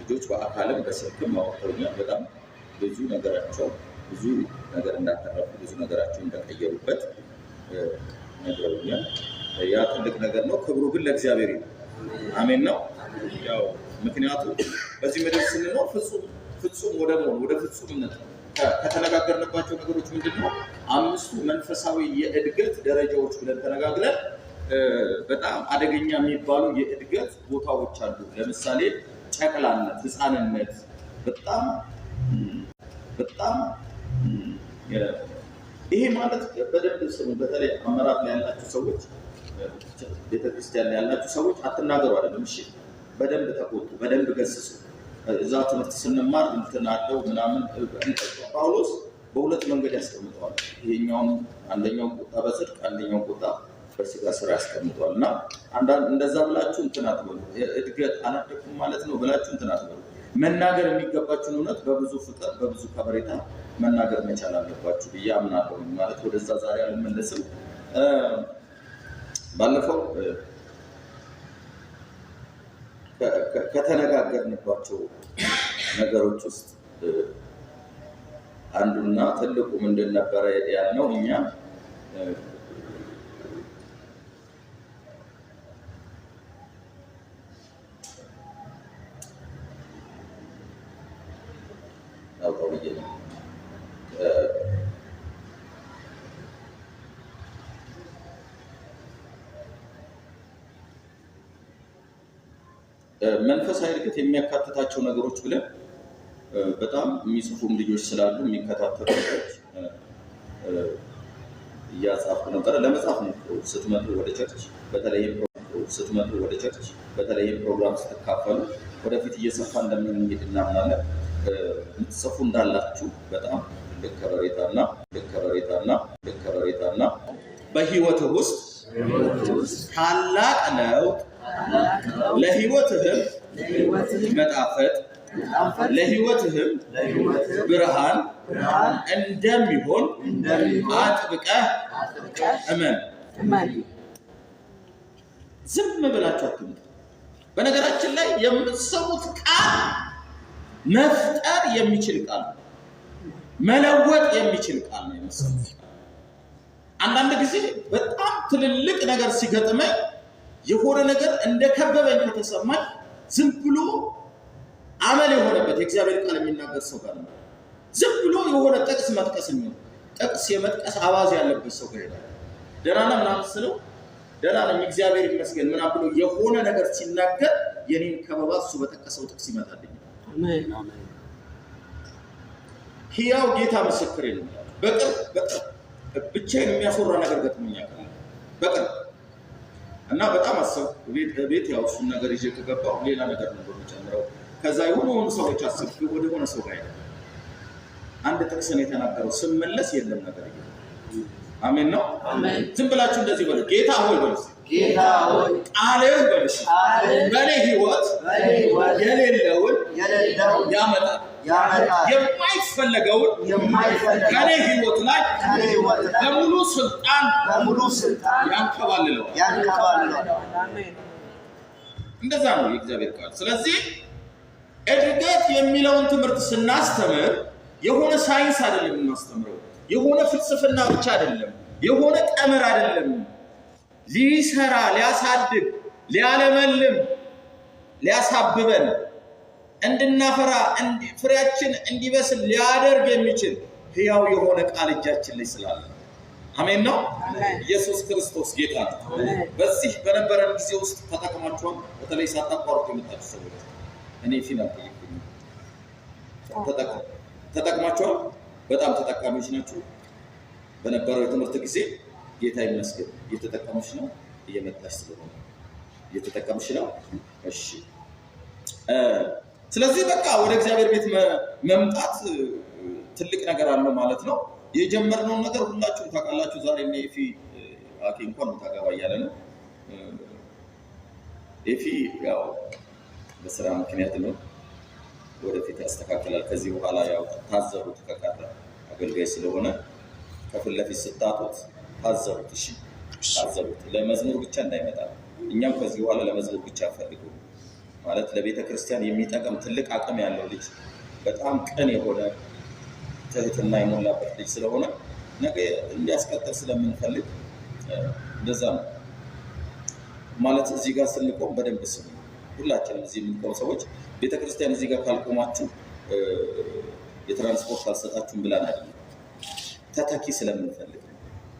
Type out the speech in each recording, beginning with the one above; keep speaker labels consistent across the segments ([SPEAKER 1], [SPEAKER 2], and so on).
[SPEAKER 1] ልጆች በአካልም በስልክም አውጥተውኛል። በጣም ብዙ ነገራቸው ብዙ ነገር እንዳተረፉ ብዙ ነገራቸው እንደቀየሩበት ነግረውኛል። ያ ትልቅ ነገር ነው። ክብሩ ግን ለእግዚአብሔር ነው። አሜን ነው። ያው ምክንያቱም በዚህ ምድር ስንኖር ፍጹም ወደ መሆን ወደ ፍጹምነት ከተነጋገርንባቸው ነገሮች ምንድነው? 5ቱ መንፈሳዊ የእድገት ደረጃዎች ብለን ተነጋግረን በጣም አደገኛ የሚባሉ የእድገት ቦታዎች አሉ። ለምሳሌ ጨቅላነት፣ ህፃንነት በጣም ይሄ ማለት በደንብ ስሙ። በተለይ አመራር ላይ ያላችሁ ሰዎች፣ ቤተክርስቲያን ላይ ያላችሁ ሰዎች አትናገሩ አይደለም። እሺ፣ በደንብ ተቆጡ፣ በደንብ ገስጹ። እዛ ትምህርት ስንማር እንትናደው ምናምን ጳውሎስ በሁለት መንገድ ያስቀምጠዋል። ይሄኛውን አንደኛው ቁጣ በጽድቅ አንደኛው ቁጣ በስጋ ስራ ያስቀምጠዋል። እና አንዳንድ እንደዛ ብላችሁ እንትን አትበሉ። እድገት አላደኩም ማለት ነው ብላችሁ እንትን አትበሉ። መናገር የሚገባችሁን እውነት በብዙ ፍቅር በብዙ ከበሬታ መናገር መቻል አለባችሁ ብዬ አምናለሁ። ማለት ወደዛ ዛሬ አልመለስም። ባለፈው ከተነጋገርንባቸው ነገሮች ውስጥ አንዱና ትልቁ ምንድን ነበረ ያልነው? እኛ መንፈሳዊ እድገት የሚያካትታቸው ነገሮች ብለን በጣም የሚጽፉም ልጆች ስላሉ የሚከታተሉ ልጆች እያጻፉ ነበረ። ለመጻፍ ሞክሩ ስትመጡ ወደ ቸርች፣ በተለይም ፕሮግራም ስትካፈሉ ወደፊት እየሰፋ እንደምንሄድ እናምናለን። የምትጽፉ እንዳላችሁ በጣም ትልቅ ከበሬታና በህይወትህ ውስጥ ታላቅ ለውጥ ለህይወትህም መጣፈጥ ለህይወትህም ብርሃን እንደሚሆን አጥብቀህ እመን። ዝም ብላችሁ አትምጡ። በነገራችን ላይ የምትሰሙት ቃል መፍጠር የሚችል ቃል ነው፣ መለወጥ የሚችል ቃል ነው የምትሰሙት። አንዳንድ ጊዜ በጣም ትልልቅ ነገር ሲገጥመኝ የሆነ ነገር እንደከበበኝ ከተሰማኝ ዝም ብሎ አመል የሆነበት የእግዚአብሔር ቃል የሚናገር ሰው ጋር ነው። ዝም ብሎ የሆነ ጥቅስ መጥቀስ የሚሆን ጥቅስ የመጥቀስ አባዜ ያለበት ሰው ጋር ሄዳል። ደህና ነህ ምናምን ስለው ደህና ነኝ እግዚአብሔር ይመስገን ምናምን ብሎ የሆነ ነገር ሲናገር የኔን ከበባ እሱ በጠቀሰው ጥቅስ ይመጣልኝ። ሕያው ጌታ ምስክሬ ነው። በቅርብ ብቻዬን የሚያስወራ ነገር ገጥሞኛል በቅርብ እና በጣም አሰብኩ። ቤት ያው እሱን ነገር ይዤ ከገባሁ ሌላ ነገር ነው የሚጨምረው። ከዛ የሆኑ ሰዎች አሰብኩ ወደ ሆነ ሰው ጋር አንድ ጥቅስ ነው የተናገረው። ስመለስ የለም ነገር ይሄ አሜን ነው። ዝም ብላችሁ እንደዚህ በሉ፣ ጌታ ሆይ በሉ፣
[SPEAKER 2] ጌታ ሆይ
[SPEAKER 1] ቃልህ በሉ በኔ ህይወት የሌለውን ያመጣል፣ የማይፈለገውን ከኔ ህይወት ላይ በሙሉ ስልጣን ያንከባልለዋል። እንደዛ ነው የእግዚአብሔር ቃል። ስለዚህ እድገት የሚለውን ትምህርት ስናስተምር የሆነ ሳይንስ አይደለም የምናስተምረው፣ የሆነ ፍልስፍና ብቻ አይደለም፣ የሆነ ቀመር አይደለም። ሊሰራ፣ ሊያሳድግ፣ ሊያለመልም፣ ሊያሳብበን፣ እንድናፈራ፣ ፍሬያችን እንዲበስል ሊያደርግ የሚችል ሕያው የሆነ ቃል እጃችን ላይ ስላለ አሜን ነው። ኢየሱስ ክርስቶስ ጌታ ነው። በዚህ በነበረን ጊዜ ውስጥ ተጠቅማችኋል። በተለይ ሳታቋርጡ የመጣችሁ ሰዎች እኔ ፊልም ተጠቅማችኋል። በጣም ተጠቃሚዎች ናችሁ። በነበረው የትምህርት ጊዜ ጌታ ይመስገን እየተጠቀምሽ ነው። እየመጣሽ ስለሆነ እየተጠቀምሽ ነው። እሺ፣ ስለዚህ በቃ ወደ እግዚአብሔር ቤት መምጣት ትልቅ ነገር አለው ማለት ነው። የጀመርነው ነገር ሁላችሁም ታውቃላችሁ። ዛሬ እና ኤፊ አኬ እንኳን ታጋባ እያለ ነው። ኤፊ ያው በስራ ምክንያት ነው፣ ወደፊት ያስተካክላል። ከዚህ በኋላ ያው ታዘሩት ከቀረ አገልጋይ ስለሆነ ከፊት ለፊት ስታጡት ታዘሩት። እሺ ታዘሩት፣ ለመዝሙር ብቻ እንዳይመጣ። እኛም ከዚህ በኋላ ለመዝሙር ብቻ ፈልጉ። ማለት ለቤተ ክርስቲያን የሚጠቅም ትልቅ አቅም ያለው ልጅ በጣም ቅን የሆነ ትህትና የሞላበት ልጅ ስለሆነ ነገ እንዲያስቀጥል ስለምንፈልግ እንደዛ ነው ማለት። እዚህ ጋር ስንቆም በደንብ ስሙ። ሁላችንም እዚህ የምንቆም ሰዎች ቤተ ክርስቲያን እዚህ ጋር ካልቆማችሁ የትራንስፖርት አልሰጣችሁም ብላን አይደለም። ተተኪ ስለምንፈልግ ነው።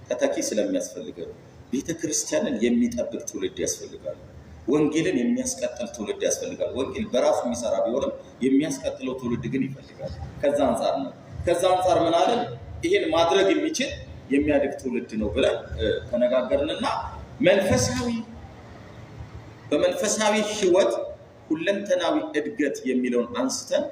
[SPEAKER 1] ተተኪ ስለሚያስፈልግ ነው። ቤተ ክርስቲያንን የሚጠብቅ ትውልድ ያስፈልጋል። ወንጌልን የሚያስቀጥል ትውልድ ያስፈልጋል። ወንጌል በራሱ የሚሰራ ቢሆንም የሚያስቀጥለው ትውልድ ግን ይፈልጋል። ከዛ አንፃር ነው። ከዛ አንፃር ምን አለን? ይሄን ማድረግ የሚችል የሚያድግ ትውልድ ነው ብለን ተነጋገርንና በመንፈሳዊ ህይወት ሁለንተናዊ እድገት የሚለውን አንስተን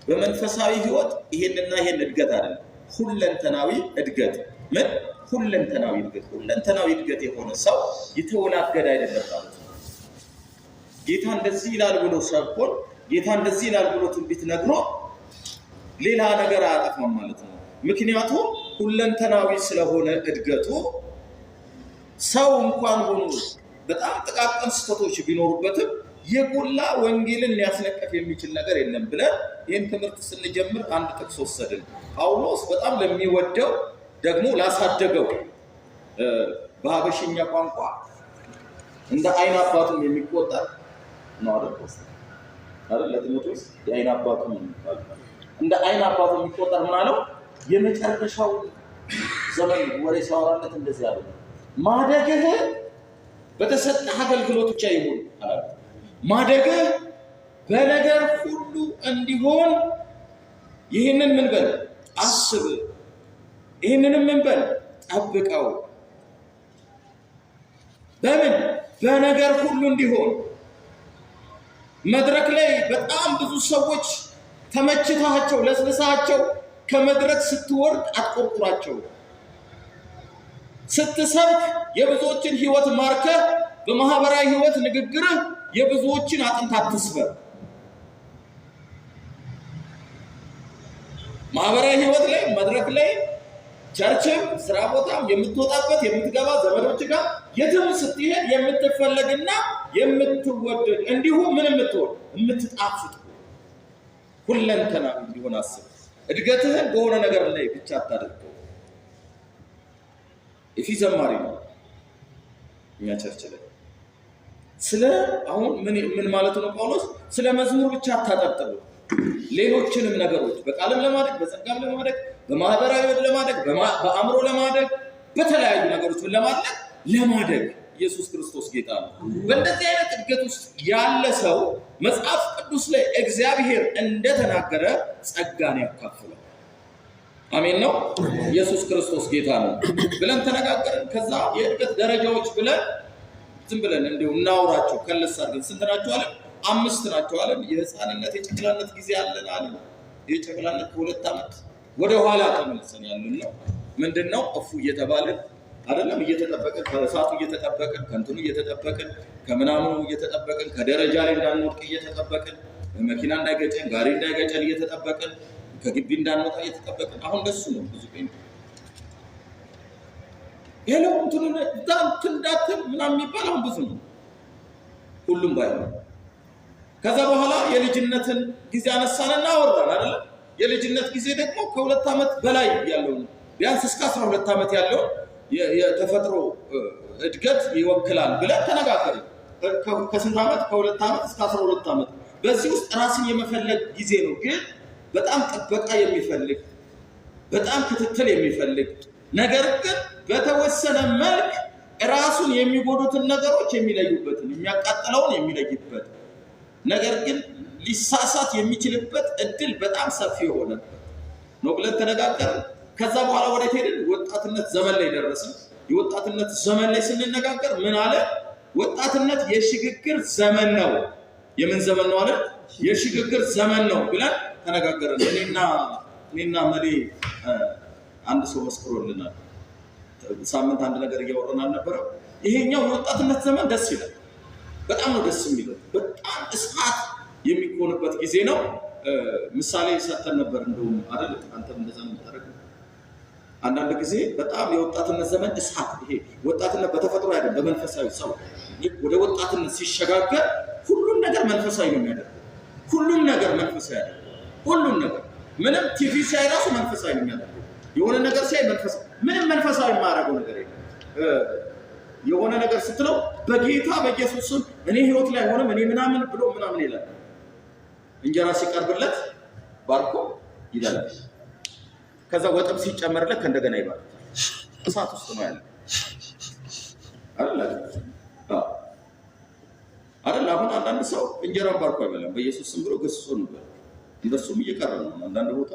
[SPEAKER 1] በመንፈሳዊ ህይወት ይሄንና ይሄን እድገት አይደለም፣ ሁለንተናዊ እድገት ምን ሁለንተናዊ እድገት የሆነ ሰው የተወላገደ አይደለም ማለት ነው። ጌታ እንደዚህ ይላል ብሎ ሰብኮን፣ ጌታ እንደዚህ ይላል ብሎ ትንቢት ነግሮ ሌላ ነገር አያጠፋም ማለት ነው። ምክንያቱም ሁለንተናዊ ስለሆነ እድገቱ ሰው እንኳን ሆኖ በጣም ጥቃቅን ስህተቶች ቢኖሩበትም የጎላ ወንጌልን ሊያስነቀፍ የሚችል ነገር የለም ብለን ይህን ትምህርት ስንጀምር አንድ ጥቅስ ወሰድን። ጳውሎስ በጣም ለሚወደው ደግሞ ላሳደገው በሀበሽኛ ቋንቋ እንደ አይን አባቱም የሚቆጠር ነው አይደል? ለጢሞቴዎስ የአይን አባቱ ነው የሚባለው። እንደ አይን አባቱ የሚቆጠር ምን አለው? የመጨረሻው ዘመን ወሬ ሲያወራለት እንደዚህ ያለው ማደግህ በተሰጠህ አገልግሎት ብቻ ይሁን አላለ። ማደግህ በነገር ሁሉ እንዲሆን ይህንን ምን በል አስብ፣ ይህንንም ምን በል ጠብቀው። በምን በነገር ሁሉ እንዲሆን። መድረክ ላይ በጣም ብዙ ሰዎች ተመችታቸው ለስልሳቸው ከመድረክ ስትወርድ አትቆርቁራቸው። ስትሰብክ የብዙዎችን ህይወት ማርከህ በማህበራዊ ህይወት ንግግርህ የብዙዎችን አጥንት አትስበር። ማህበራዊ ህይወት ላይ መድረክ ላይ ቸርችም ስራ ቦታም የምትወጣበት የምትገባ ዘመዶች ጋር የትም ስትሄድ የምትፈለግና የምትወደድ እንዲሁም ምን የምትጣፍጥ ሁለንተና እንዲሆን አስብ። እድገትህን በሆነ ነገር ላይ ብቻ አታድርገው። እፊ ዘማሪ ነው እኛ ቸርች ላይ ስለ አሁን ምን ማለት ነው? ጳውሎስ ስለ መዝሙር ብቻ አታጠጥሩ፣ ሌሎችንም ነገሮች በቃልም ለማደግ በጸጋም ለማደግ በማህበራዊ ለማደግ በአእምሮ ለማደግ በተለያዩ ነገሮች ለማደግ ኢየሱስ ክርስቶስ ጌታ ነው። በእንደዚህ አይነት እድገት ውስጥ ያለ ሰው መጽሐፍ ቅዱስ ላይ እግዚአብሔር እንደተናገረ ጸጋን ያካፍላል። አሜን ነው። ኢየሱስ ክርስቶስ ጌታ ነው ብለን ተነጋገርን። ከዛ የእድገት ደረጃዎች ብለን ዝም ብለን እንዲሁ እናውራቸው ከለስ አድርገን ስንት ናቸው አለ? 5 ናቸው አለ። የህፃንነት የጨቅላነት ጊዜ አለን አለ። የጨቅላነት ከ2 ዓመት ወደ ኋላ ተመልሰን ያለን ነው። ምንድነው? እፉ እየተባለን አይደለም እየተጠበቅን ከእሳቱ እየተጠበቅን ከእንትኑ እየተጠበቅን ከምናምኑ እየተጠበቅን ከደረጃ ላይ እንዳንወድቅ እየተጠበቅን መኪና እንዳይገጨን ጋሪ እንዳይገጨን እየተጠበቅን ከግቢ እንዳንወጣ እየተጠበቅን አሁን ደሱ ነው። ብዙ ጴንጤ የለው እንትኑ እንዳትል ምናምን የሚባል አሁን ብዙ ነው። ሁሉም ባይሆን ከዛ በኋላ የልጅነትን ጊዜ አነሳንና አወራን አይደል? የልጅነት ጊዜ ደግሞ ከ2 ዓመት በላይ ያለው ቢያንስ እስከ 12 ዓመት ያለው የተፈጥሮ እድገት ይወክላል ብለን ተነጋገርን። ከስንት ዓመት? ከ2 ዓመት እስከ 12 ዓመት። በዚህ ውስጥ ራስን የመፈለግ ጊዜ ነው። ግን በጣም ጥበቃ የሚፈልግ በጣም ክትትል የሚፈልግ ነገር ግን በተወሰነ መልክ ራሱን የሚጎዱትን ነገሮች የሚለዩበትን የሚያቃጥለውን የሚለይበት ነገር ግን ሊሳሳት የሚችልበት እድል በጣም ሰፊ የሆነ ነው ብለን ተነጋገርን። ከዛ በኋላ ወዴት ሄድን? ወጣትነት ዘመን ላይ ደረስን። የወጣትነት ዘመን ላይ ስንነጋገር ምን አለ? ወጣትነት የሽግግር ዘመን ነው። የምን ዘመን ነው አለ? የሽግግር ዘመን ነው ብለን ተነጋገርን። እኔና መሌ አንድ ሰው መስክሮልናል። ሳምንት አንድ ነገር እያወራን አልነበረም? ይሄኛው የወጣትነት ዘመን ደስ ይላል። በጣም ነው ደስ የሚለው። በጣም እሳት የሚሆንበት ጊዜ ነው። ምሳሌ ሰጥተን ነበር እንደውም አይደል? አንተም እንደዛ ነው የምታደርገው። አንዳንድ ጊዜ በጣም የወጣትነት ዘመን እሳት፣ ይሄ ወጣትነት በተፈጥሮ አይደለም በመንፈሳዊ ሰው ወደ ወጣትነት ሲሸጋገር ሁሉም ነገር መንፈሳዊ ነው የሚያደርገው። ሁሉም ነገር መንፈሳዊ ያደርገው። ሁሉም ነገር ምንም ቲቪ ሲያይ ራሱ መንፈሳዊ ነው የሚያደርገው። የሆነ ነገር ሲያይ መንፈሳዊ ምንም መንፈሳዊ የማያደርገው ነገር የለም። የሆነ ነገር ስትለው በጌታ በኢየሱስ ስም እኔ ህይወት ላይ ሆነም እኔ ምናምን ብሎ ምናምን ይላል። እንጀራ ሲቀርብለት ባርኮ ይላል። ከዛ ወጥም ሲጨመርለት ከእንደገና ይባላል። እሳት ውስጥ ነው ያለው አይደል? አሁን አንዳንድ ሰው እንጀራን ባርኮ አይበላም። በኢየሱስ ስም ብሎ ገስጾ ነው ይበላል። እንደሱም እየቀረ ነው አንዳንድ ቦታ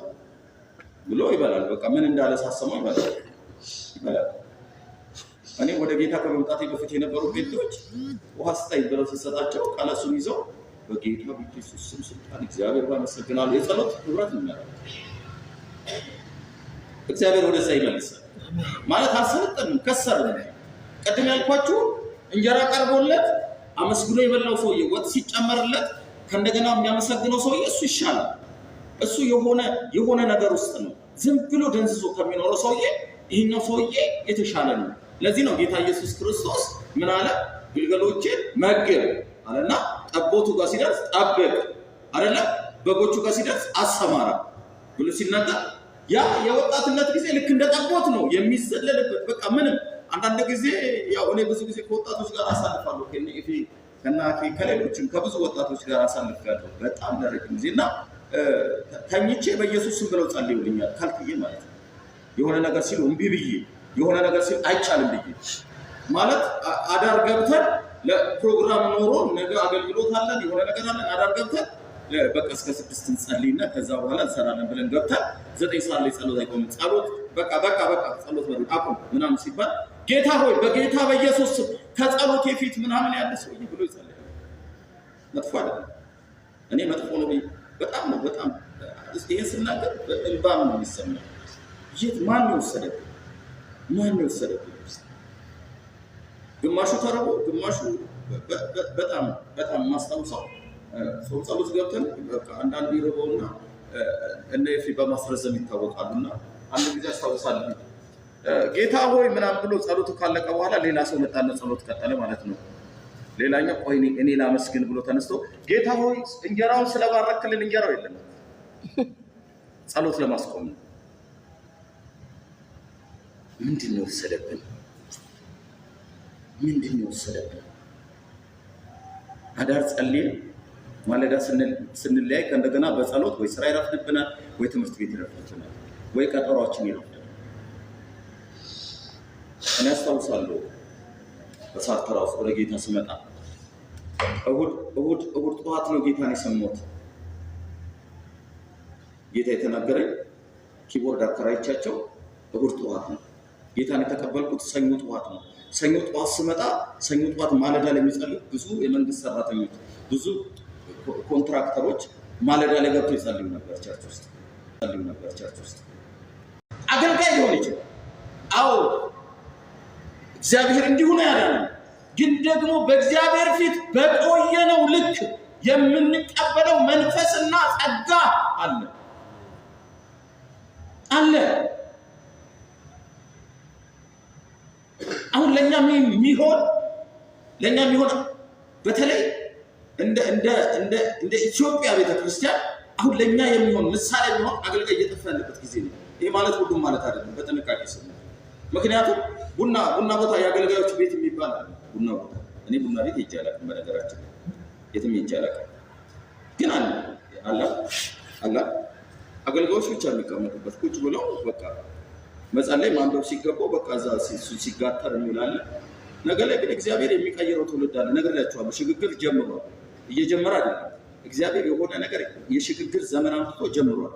[SPEAKER 1] ብሎ ይበላል። በቃ ምን እንዳለ ሳሰማው ይበላል። እኔ ወደ ጌታ ከመምጣቴ በፊት የነበሩ ጴንጤዎች ውሃ ስታይ ብለው ሲሰጣቸው ቃላሱን ይዘው በጌታ በኢየሱስ ስም ስልጣን እግዚአብሔር ባመሰግናለሁ የጸሎት ህብረት ነው የሚያደርጉት። እግዚአብሔር ወደዛ ይመልሳል ማለት አልሰለጠንም፣ ከሰርን። ቀድም ያልኳችሁ እንጀራ ቀርቦለት አመስግኖ የበላው ሰውዬ ወጥ ሲጨመርለት ከእንደገና የሚያመሰግነው ሰውዬ እሱ ይሻላል። እሱ የሆነ ነገር ውስጥ ነው። ዝም ብሎ ደንዝዞ ከሚኖረው ሰውዬ ይሄኛው ሰውዬ የተሻለ ነው። ለዚህ ነው ጌታ ኢየሱስ ክርስቶስ ምን አለ? ግልገሎችን መግብ አለና ጠቦቱ ጋር ሲደርስ ጠብቅ አይደለ? በጎቹ ጋር ሲደርስ አሰማራ ብሎ ሲናገር ያ የወጣትነት ጊዜ ልክ እንደ ጠቦት ነው የሚዘለልበት። በቃ ምንም አንዳንድ ጊዜ ያው እኔ ብዙ ጊዜ ከወጣቶች ጋር አሳልፋለሁ ከሌሎችም ከብዙ ወጣቶች ጋር አሳልፋለሁ በጣም ለረጅም ጊዜና ተኝቼ በኢየሱስ ስም ብለው ጸልዩልኛል ካልክዬ ማለት ነው። የሆነ ነገር ሲሉ እምቢ ብዬ የሆነ ነገር ሲሉ አይቻልም ብዬ ማለት አዳር ገብተን ለፕሮግራም ኖሮ ነገ አገልግሎት አለን የሆነ ነገር አለን አዳር ገብተን በቃ እስከ 6 እንጸልይና ከዛ በኋላ እንሰራለን ብለን ገብተን 9 ሰዓት ላይ ጸሎት አይቆምም። ጸሎት በቃ ጸሎት በሉ አቁም ምናምን ሲባል ጌታ ሆይ በጌታ በኢየሱስ ስም ከጸሎት የፊት ምናምን ያለ ሰውዬ ብሎ ይጸልያል። መጥፎ አይደለም። እኔ መጥፎ ነው በጣም ይሄን ስናገር እንባም ነው የሚሰማው። የት ማን ወሰደብኝ? ግማሹ ተረቦ ግማሹ በጣም ማስታውሰው ሰው ጸሎት ገብተን በቃ አንዳንድ ይረበውና እነ ኤፍሬ በማስረዘም ይታወቃሉና አንድ ጊዜ አስታውሳለሁ ጌታ ሆይ ምናምን ብሎ ጸሎቱ ካለቀ በኋላ ሌላ ሰው መጣና ጸሎት ቀጠለ ማለት ነው። ሌላኛው ቆይ እኔ ላመስግን ብሎ ተነስቶ ጌታ ሆይ እንጀራውን ስለባረክልን እንጀራው የለም ጸሎት ለማስቆም ነው። ምንድነው ወሰደብን? አዳር ጸልየን ማለዳ ስንለያይ ከእንደገና በጸሎት ወይ ስራ ይረፍድብናል፣ ወይ ትምህርት ቤት ይረፍድብናል፣ ወይ ቀጠሯችን ይረፍዳል። እኔ አስታውሳለሁ በሳተራ ውስጥ ወደ ጌታ ስመጣ እሁድ ጠዋት ነው ጌታን የሰማሁት። ጌታ የተናገረኝ ኪቦርድ አከራይቻቸው እሁድ ጠዋት ነው። ጌታን የተቀበልኩት ሰኞ ጠዋት ነው። ሰኞ ጠዋት ስመጣ ሰኞ ጠዋት ማለዳ ላይ የሚጸልዩ ብዙ የመንግስት ሰራተኞች፣ ብዙ ኮንትራክተሮች ማለዳ ላይ ገብተው ይጸልዩ ነበር ቸርች ውስጥ። አገልጋይ ሊሆን ይችላል። አዎ እግዚአብሔር እንዲሁ ነው ያዳነን። ግን ደግሞ በእግዚአብሔር ፊት በቆየነው ልክ የምንቀበለው መንፈስና ጸጋ አለ። አሁን ለኛ የሚሆን በተለይ እንደ ኢትዮጵያ ቤተክርስቲያን አሁን ለኛ የሚሆን ምሳሌ የሚሆን አገልጋይ እየጠፋ ያለበት ጊዜ ነው። ይሄ ማለት ሁሉም ማለት አይደለም፣ በጥንቃቄ ስሙ። ምክንያቱም ቡና ቦታ የአገልጋዮች ቤት የሚባል አለ። ቡና ቦታ እኔ ቡና ቤት ሄጄ አላውቅም። በነገራችን የትም ሄጄ አላውቅም። ግን አለ አገልጋዮች ብቻ የሚቀመጡበት ቁጭ ብለው በቃ መጸለይ ማንበብ ሲገባው በቃ እዛ ሲጋተር የሚላለ ነገር ላይ ግን እግዚአብሔር የሚቀይረው ትውልድ አለ። ነግሬያቸዋለሁ። ሽግግር ጀምሯል። እየጀመረ አይደለም። እግዚአብሔር የሆነ ነገር የሽግግር ዘመን አምጥቶ ጀምሯል።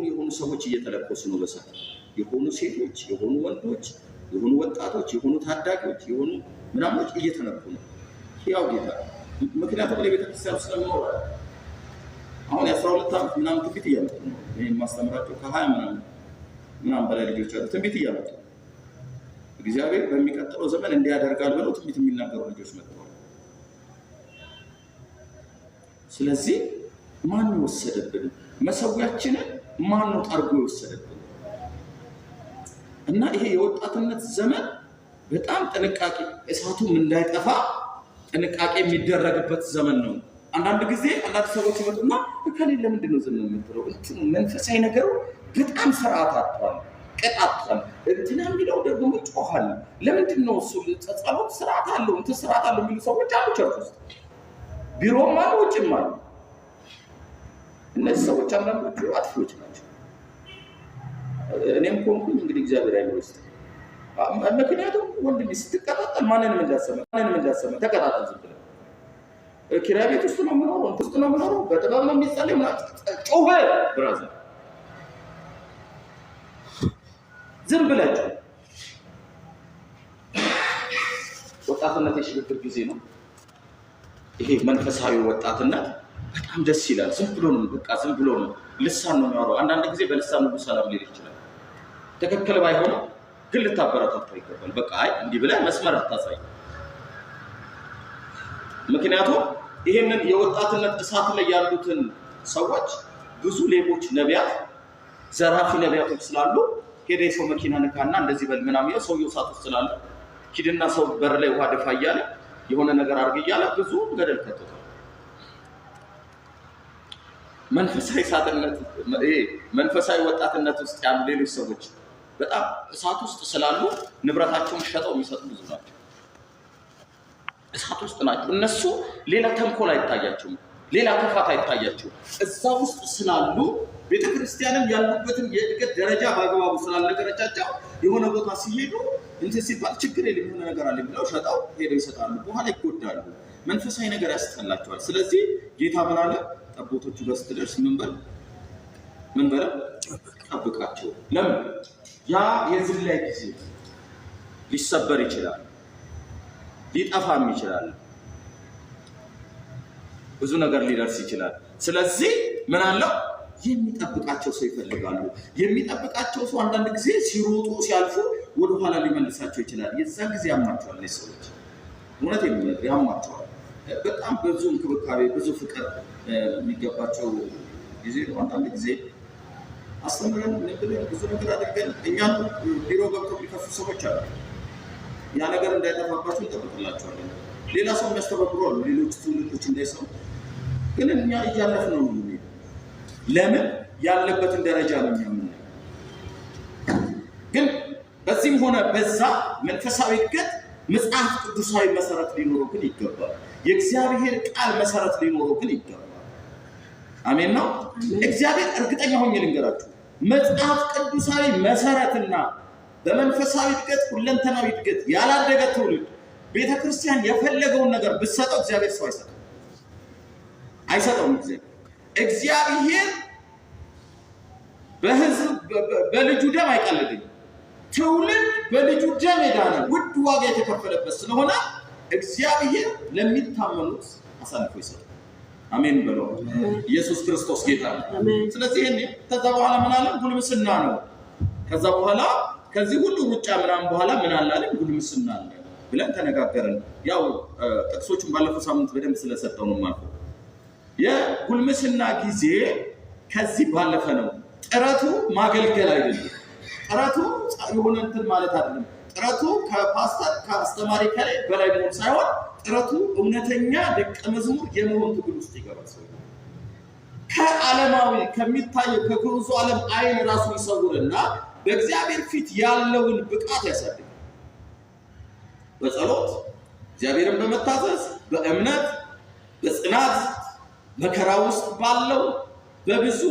[SPEAKER 1] የሆኑ ሰዎች እየተለኮሱ ነው በሰዓት የሆኑ ሴቶች፣ የሆኑ ወንዶች፣ የሆኑ ወጣቶች፣ የሆኑ ታዳጊዎች፣ የሆኑ ምናምኖች እየተነኩ ነው። ያው ጌታ ምክንያቱም ለቤተክርስቲያን ስለምኖር አሁን 12 ዓመት ምናምን ትንቢት እያመጡ ነው። ይሄ ማስተምራቸው ከ20 ምናምን በላይ ልጆች አሉ። ትንቢት እያመጡ እግዚአብሔር በሚቀጥለው ዘመን እንዲያደርጋል ብለው ትንቢት የሚናገሩ ልጆች መጥተዋል። ስለዚህ ማን ወሰደብን? መሰዊያችንን ማን ነው ጠርጎ የወሰደብን? እና ይሄ የወጣትነት ዘመን በጣም ጥንቃቄ፣ እሳቱም እንዳይጠፋ ጥንቃቄ የሚደረግበት ዘመን ነው። አንዳንድ ጊዜ አንዳንድ ሰዎች ይመጡና ከሌለ ለምንድን ነው ዝም የምትለው? እንትን መንፈሳዊ ነገሩ በጣም ስርዓት አጥቷል፣ ቀጣጥቷል። እንትና የሚለው ደግሞ ጮሃል። ለምንድን ነው እሱ ጸሎት ስርዓት አለው እንትን ስርዓት አለው የሚሉ ሰዎች አሉ። ቸርች ውስጥ ቢሮም አሉ፣ ውጭም አሉ። እነዚህ ሰዎች አንዳንዶቹ አጥፊዎች ናቸው። እኔም ኮንኩኝ እንግዲህ እግዚአብሔር አይወስድ። ምክንያቱም ወንድሜ ስትቀጣጠል ማንንም እንዳሰማ ተቀጣጠል። ዝም ብለህ ኪራይ ቤት ውስጥ ነው የምኖረው፣ በጥበብ ነው የሚጸልይ ጮኸ ብራዘር ዝም ብላችሁ። ወጣትነት የሽግግር ጊዜ ነው። ይሄ መንፈሳዊ ወጣትነት በጣም ደስ ይላል። ዝም ብሎ ነው ልሳን ነው የሚያወራው። አንዳንድ ጊዜ በልሳን ነው ሰላም ሊል ይችላል። ትክክል ባይሆንም ግን ልታበረታታው ይገባል። በቃ አይ እንዲህ ብለህ መስመር አታሳይ። ምክንያቱም ይሄንን የወጣትነት እሳት ላይ ያሉትን ሰዎች ብዙ ሌቦች፣ ነቢያት፣ ዘራፊ ነቢያቶች ስላሉ ሄደ የሰው መኪና ንካና እንደዚህ በል ምናምን ያው ሰውየው እሳት ውስጥ ስላለ ሂድና ሰው በር ላይ ውሃ ደፋ እያለ የሆነ ነገር አድርግ እያለ ብዙ ገደል ከተተው። መንፈሳዊ ወጣትነት ውስጥ ያሉ ሌሎች ሰዎች በጣም እሳት ውስጥ ስላሉ ንብረታቸውን ሸጠው የሚሰጡ ብዙ ናቸው። እሳት ውስጥ ናቸው እነሱ። ሌላ ተንኮል አይታያቸውም፣ ሌላ ክፋት አይታያቸውም። እዛ ውስጥ ስላሉ ቤተክርስቲያንም ያሉበትን የእድገት ደረጃ በአግባቡ ስላልነገረቻቸው የሆነ ቦታ ሲሄዱ እንትን ሲባል ችግር የለም የሆነ ነገር አለ ብለው ሸጠው ሄደው ይሰጣሉ። በኋላ ይጎዳሉ። መንፈሳዊ ነገር ያስጠላቸዋል። ስለዚህ ጌታ ምን አለ? ጠቦቶቹ ጋር ስትደርስ ምን በል ጠብቃቸው። ለምን? ያ የዝላይ ጊዜ ሊሰበር ይችላል፣ ሊጠፋም ይችላል፣ ብዙ ነገር ሊደርስ ይችላል። ስለዚህ ምን አለው? የሚጠብቃቸው ሰው ይፈልጋሉ። የሚጠብቃቸው ሰው አንዳንድ ጊዜ ሲሮጡ ሲያልፉ ወደኋላ ሊመልሳቸው ይችላል። የዛን ጊዜ ያማቸዋል። እነዚህ ሰዎች እውነት የሚነግር ያማቸዋል። በጣም ብዙ እንክብካቤ፣ ብዙ ፍቅር የሚገባቸው ጊዜ ነው። አንዳንድ ጊዜ አስተምረን ብዙ ነገር አድርገን እኛም ቢሮ ገብተው ሊከፉ ሰዎች አሉ። ያ ነገር እንዳይጠፋባቸው እንጠብቅላቸዋለን። ሌላ ሰው የሚያስተባብሩ አሉ፣ ሌሎች ትውልዶች እንዳይሰሙ። ግን እኛ እያለፍ ነው። ለምን? ያለበትን ደረጃ ነው የምናየው። ግን በዚህም ሆነ በዛ መንፈሳዊ እድገት መጽሐፍ ቅዱሳዊ መሰረት ሊኖረው ግን ይገባል። የእግዚአብሔር ቃል መሰረት ሊኖረው ግን ይገባል። አሜን ነው። እግዚአብሔር እርግጠኛ ሆኜ ልንገራችሁ፣ መጽሐፍ ቅዱሳዊ መሰረትና በመንፈሳዊ እድገት ሁለንተናዊ እድገት ያላደገ ትውልድ ቤተክርስቲያን የፈለገውን ነገር ብትሰጠው እግዚአብሔር ሰው አይሰጠውም። እግዚአብሔር በልጁ ደም አይቀልድም። ትውልድ በልጁ ደም የዳነ ውድ ዋጋ የተከፈለበት ስለሆነ እግዚአብሔር ለሚታመኑት አሳልፎ ይሰጣል። አሜን በለው። ኢየሱስ ክርስቶስ ጌታ ነው። ስለዚህ ከዛ በኋላ ምን አለ? ጉልምስና ነው። ከዛ በኋላ ከዚህ ሁሉ ሩጫ ምናምን በኋላ ምን አለ? ጉልምስና አለ ብለን ተነጋገርን። ያው ጥቅሶቹን ባለፈው ሳምንት በደንብ ስለሰጠው ነው ማለት ነው። የጉልምስና ጊዜ ከዚህ ባለፈ ነው። ጥረቱ ማገልገል አይደለም። ጥረቱ የሆነ እንትን ማለት አይደለም። ጥረቱ ከፓስተር ከአስተማሪ ከላይ በላይ መሆን ሳይሆን ጥረቱ እውነተኛ ደቀ መዝሙር የመሆን ትግል ውስጥ ይገባል። ሰው ከዓለማዊ ከሚታየው ከግዑዙ ዓለም አይን ራሱን ይሰውርና በእግዚአብሔር ፊት ያለውን ብቃት ያሳድጋል። በጸሎት እግዚአብሔርን በመታዘዝ በእምነት በጽናት መከራ ውስጥ ባለው በብዙ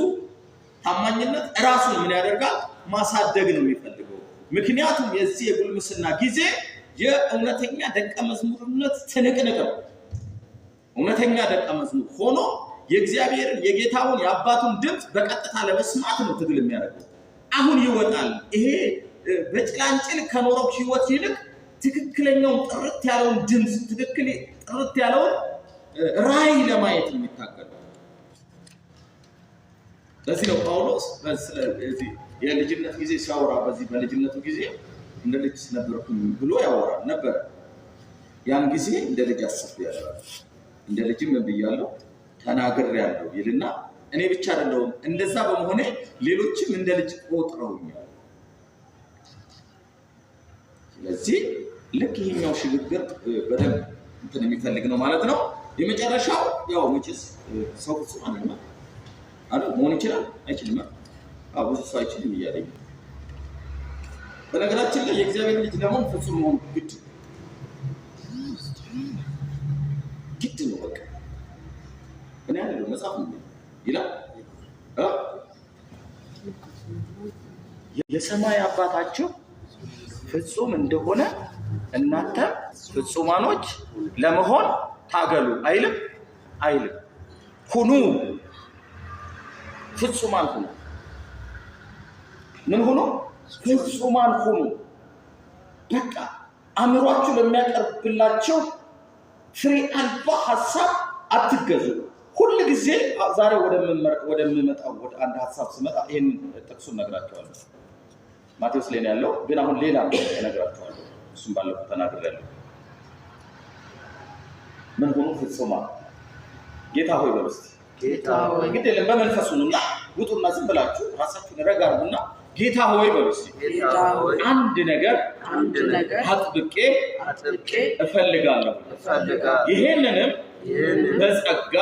[SPEAKER 1] ታማኝነት ራሱን ምን ያደርጋል? ማሳደግ ነው የሚፈልገው። ምክንያቱም የዚህ የጉልምስና ጊዜ የእውነተኛ ደቀ መዝሙርነት ትንቅንቅ ነው። እውነተኛ ደቀ መዝሙር ሆኖ የእግዚአብሔርን የጌታውን የአባቱን ድምፅ በቀጥታ ለመስማት ነው ትግል የሚያደርገው። አሁን ይወጣል። ይሄ በጭላንጭል ከኖረው ህይወት ይልቅ ትክክለኛውን ጥርት ያለውን ድምፅ ጥርት ያለውን ራዕይ ለማየት ነው የሚታገለው። ለዚህ ነው ጳውሎስ ስለዚህ የልጅነት ጊዜ ሲያወራ በልጅነቱ ጊዜ እንደ ልጅ ነበርኩኝ ብሎ ያወራ ነበር። ያን ጊዜ እንደ ልጅ አስቤያለሁ፣ እንደ ልጅም ምን ብያለሁ ተናግሬያለሁ ይልና እኔ ብቻ አይደለሁም እንደዛ በመሆኔ ሌሎችም እንደ ልጅ ቆጥረውኛል። ስለዚህ ልክ ይሄኛው ሽግግር በደንብ እንትን የሚፈልግ ነው ማለት ነው። የመጨረሻው ያው መቼስ ሰው ፍጹም አይደለም አይደል? መሆን ይችላል አይችልም? ብዙ ሰው አይችልም እያለኝ በነገራችን ላይ የእግዚአብሔር ልጅ ለመሆን ፍጹም መሆን ግድ ነው። በቃ እኔ አይደለም መጽሐፍ ይላል የሰማይ አባታችሁ ፍጹም እንደሆነ እናንተ ፍጹማኖች ለመሆን ታገሉ አይልም? ሁኑ፣ ፍጹማን ሁኑ። ምን ሁኑ? ፍጹማን ሁኑ። በቃ አእምሯችሁ ለሚያቀርብላቸው ፍሬ አልባ ሀሳብ አትገዙ። ሁሉ ጊዜ ዛሬ ወደምመጣው ወደ አንድ ሀሳብ ስመጣ ይሄን ጥቅሱን ነግራቸዋለሁ። ማቴዎስ ላይ ያለው ግን አሁን ሌላ ነግራቸዋለሁ። እሱም ባለፈው ተናግሬያለሁ። ምን ሆኖ ፍጹማን ጌታ ሆይ በሉ እስቲ። ጌታ ሆይ ግድ የለም በመንፈሱ ነውና ውጡና ዝም ብላችሁ ራሳችሁን ረጋ አድርጉና ጌታ ሆይ በሉ እስቲ። ጌታ ሆይ አንድ ነገር አጥብቄ እፈልጋለሁ። ይሄንንም በጸጋ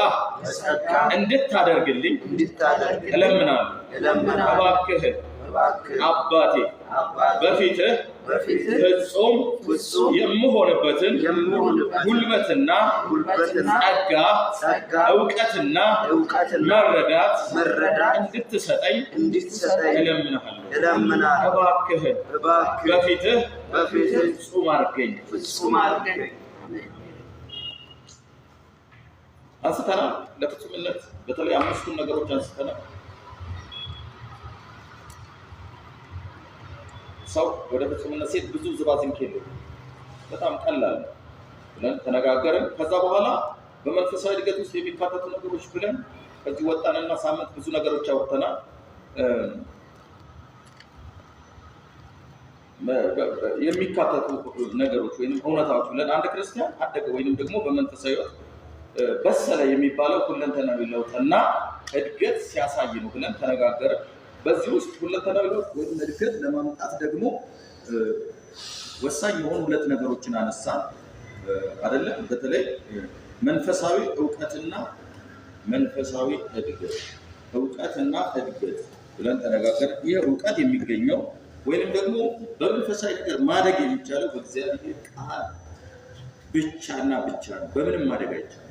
[SPEAKER 1] እንድታደርግልኝ እለምናለሁ። እባክህ አባቴ በፊትህ ፍጹም የምሆንበትን ጉልበትና ጸጋ እውቀትና መረዳት እንድትሰጠኝ እለምናለሁ። እባክህ በፊትህ ፍጹም አድርገኝ። አንስተናል። ለፍጹምነት በተለይ 5ቱን ነገሮች አንስተናል። ሰው ወደ ፍጹምነት ሲሄድ ብዙ ዝባዝንኬ የለውም። በጣም ቀላል ብለን ተነጋገርን። ከዛ በኋላ በመንፈሳዊ እድገት ውስጥ የሚካተቱ ነገሮች ብለን ከዚህ ወጣንና ሳምንት ብዙ ነገሮች አውርተናል። የሚካተቱ ነገሮች ወይም እውነታዎች ብለን አንድ ክርስቲያን አደገ ወይንም ደግሞ በመንፈሳዊ በሰለ የሚባለው ሁለንተናዊ ለውጥና እድገት ሲያሳይ ነው ብለን ተነጋገርን። በዚህ ውስጥ ሁለንተናዊ ለውጥ ወይም እድገት ለማምጣት ደግሞ ወሳኝ የሆኑ 2 ነገሮችን አነሳን አይደለም? በተለይ መንፈሳዊ እውቀትና መንፈሳዊ እድገት ብለን ተነጋገርን። ይህ እውቀት የሚገኘው ወይንም ደግሞ በመንፈሳዊ ነገር ማደግ የሚቻለው በእግዚአብሔር ቃል ብቻና ብቻ ነው። በምንም ማደግ አይቻልም።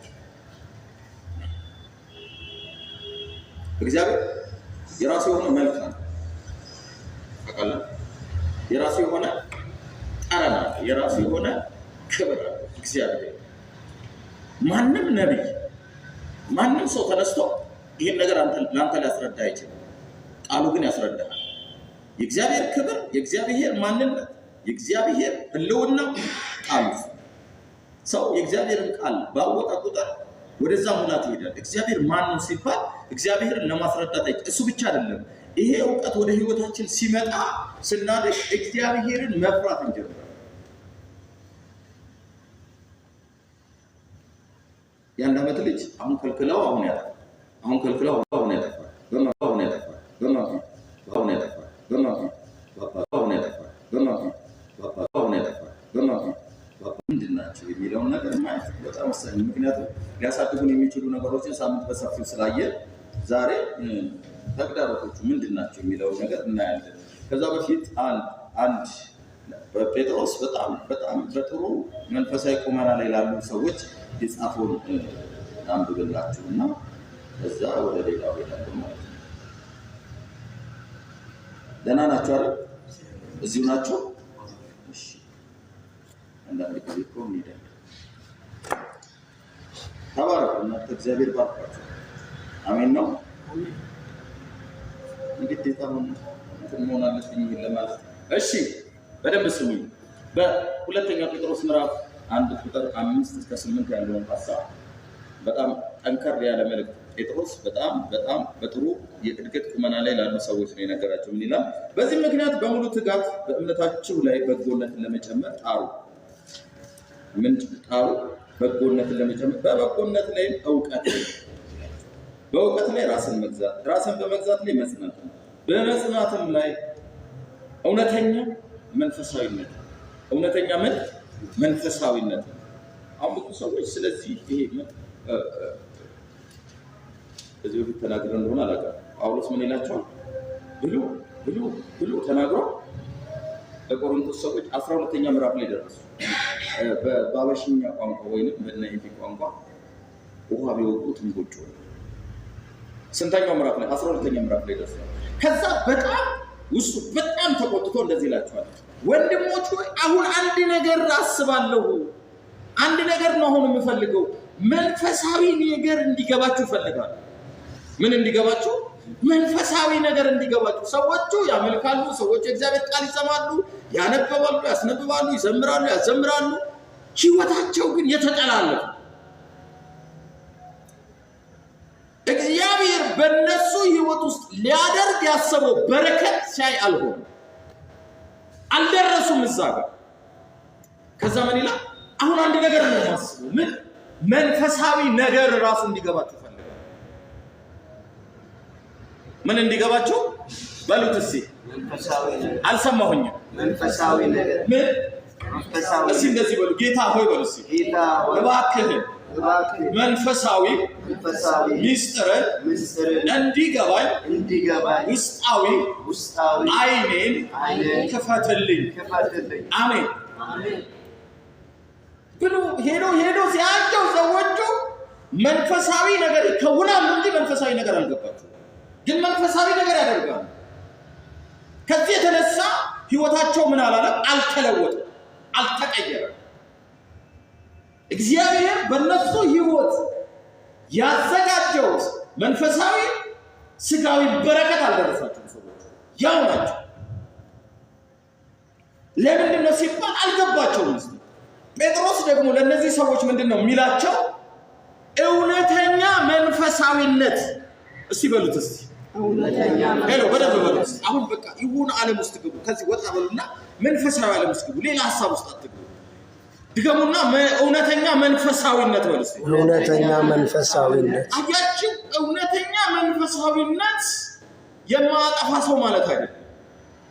[SPEAKER 1] እግዚአብሔር የራሱ የሆነ መልክ ነው። አቃለ የራሱ የሆነ ጠረን አለ። የራሱ የሆነ ክብር አለ። እግዚአብሔር ማንም ነብይ ማንም ሰው ተነስቶ ይሄን ነገር ላንተ ሊያስረዳ አይችልም። ቃሉ ግን ያስረዳል። የእግዚአብሔር ክብር፣ የእግዚአብሔር ማንነት፣ የእግዚአብሔር ህልውና ቃሉ። ሰው የእግዚአብሔርን ቃል ባወቀ ቁጥር ወደዛ ሙላት ይሄዳል። እግዚአብሔር ማን ነው ሲባል እግዚአብሔርን ለማስረዳት እሱ ብቻ አይደለም። ይሄ እውቀት ወደ ህይወታችን ሲመጣ ስናደግ እግዚአብሔርን መፍራት እንጀምራለን። የአንድ ዓመት ልጅ አሁን ከልክለው አሁን ያጠፋል። ምንድን ናቸው የሚለውን ነገር ማየት በጣም ወሳኝ። ምክንያቱም ሊያሳድጉን የሚችሉ ነገሮችን ሳምንት በሰፊው ስላየን ዛሬ ተግዳሮቶቹ ምንድን ናቸው የሚለውን ነገር እናያለን። ከዛ በፊት አንድ ጴጥሮስ በጣም በጥሩ መንፈሳዊ ቁመና ላይ ላሉ ሰዎች የጻፈውን አንብብላችሁና እዛ ወደ ሌላው ሄዳለሁ ማለት ነው። ደህና ናችሁ አይደል? እዚሁ ናችሁ? እሺ። አንዳንድ ጊዜ እኮ እንሄዳለን። ተባረኩ እናንተ፣ እግዚአብሔር ባርካችሁ። አሜን ነው። ግዴታ መሆን አለብኝ ለማለት። እሺ በደንብ ስሙኝ። በሁለተኛ ጴጥሮስ ምዕራፍ 1 ቁጥር 5 እስከ 8 ያለውን ሐሳብ በጣም ጠንከር ያለ መልእክት ጴጥሮስ በጣም በጥሩ የእድገት ቁመና ላይ ላሉ ሰዎች ነው የነገራቸው። ምን ይላል? በዚህ ምክንያት በሙሉ ትጋት በእምነታችሁ ላይ በጎነትን ለመጨመር ጣሩ። ምን ጣሩ? በጎነትን ለመጨመር። በበጎነት ላይ እውቀት፣ በእውቀት ላይ ራስን መግዛት፣ ራስን በመግዛት ላይ መጽናት፣ በመጽናትም ላይ እውነተኛ መንፈሳዊነት። እውነተኛ መንፈሳዊነት አሁን ብዙ ሰዎች ስለዚህ ይሄ እዚህ በፊት ተናግረን እንደሆነ አላውቅም። ጳውሎስ ምን ይላቸዋል? ብሉ ተናግሮ ለቆሮንቶስ ሰዎች 12ኛ ምዕራፍ ላይ ደረሱ። በአበሽኛ ቋንቋ ወይንም በእናንተ ቋንቋ ውሃ ቢወቁት እንቦጭ ነው። ስንተኛው ምዕራፍ ላይ? 12ኛ ምዕራፍ ላይ ደረሱ። ከዛ በጣም ውስጡ በጣም ተቆጥቶ እንደዚህ ይላቸዋል፣ ወንድሞች ሆይ አሁን አንድ ነገር አስባለሁ። አንድ ነገር ነው አሁን የምፈልገው፣ መንፈሳዊ ነገር እንዲገባችሁ እፈልጋለሁ። ምን እንዲገባችሁ? መንፈሳዊ ነገር እንዲገባችሁ። ሰዎቹ ያመልካሉ፣ ሰዎቹ የእግዚአብሔር ቃል ይሰማሉ፣ ያነበባሉ፣ ያስነብባሉ፣ ይዘምራሉ፣ ያዘምራሉ። ህይወታቸው ግን የተጠላለፈ። እግዚአብሔር በእነሱ ህይወት ውስጥ ሊያደርግ ያሰበው በረከት ሲያይ አልሆነም፣ አልደረሱም እዛ ጋር። ከዛ ምን ይላል? አሁን አንድ ነገር ነው የማስበው። ምን? መንፈሳዊ ነገር ራሱ እንዲገባችሁ ፈልጋለሁ። ምን እንዲገባችሁ በሉት እስኪ። አልሰማሁኝም። መንፈሳዊ ነገር ምን? እስኪ እንደዚህ በሉ። ጌታ ሆይ በሉ እስኪ። እባክህ መንፈሳዊ ሚስጥርን እንዲገባኝ ውስጣዊ አይኔን ክፈትልኝ። አሜን ብሎ ሄዶ ሲያቸው ሰዎቹ መንፈሳዊ ነገር ይከውናሉ እንጂ መንፈሳዊ ነገር አልገባቸው። ግን መንፈሳዊ ነገር ያደርጋሉ። ከዚህ የተነሳ ህይወታቸው ምን አላለም? አልተለወጠም፣ አልተቀየረም። እግዚአብሔር በእነሱ ህይወት ያዘጋጀው መንፈሳዊ ስጋዊ በረከት አልደረሳቸውም። ሰዎች ያው ናቸው። ለምንድን ነው ሲባል አልገባቸውም። ጴጥሮስ ደግሞ ለእነዚህ ሰዎች ምንድን ነው የሚላቸው? እውነተኛ መንፈሳዊነት። እስቲ በሉት እስቲ ሄሎ በደንብ በሉት። አሁን በቃ ይሁን ዓለም ውስጥ ግቡ። ከዚህ ወጣ በሉና መንፈሳዊ ዓለም ውስጥ ግቡ። ሌላ ሐሳብ ውስጥ አትግቡ። ድገሙና እውነተኛ መንፈሳዊነት በሉ እስቲ። እውነተኛ መንፈሳዊነት። አያችሁ፣ እውነተኛ መንፈሳዊነት የማያጠፋ ሰው ማለት አይደለም።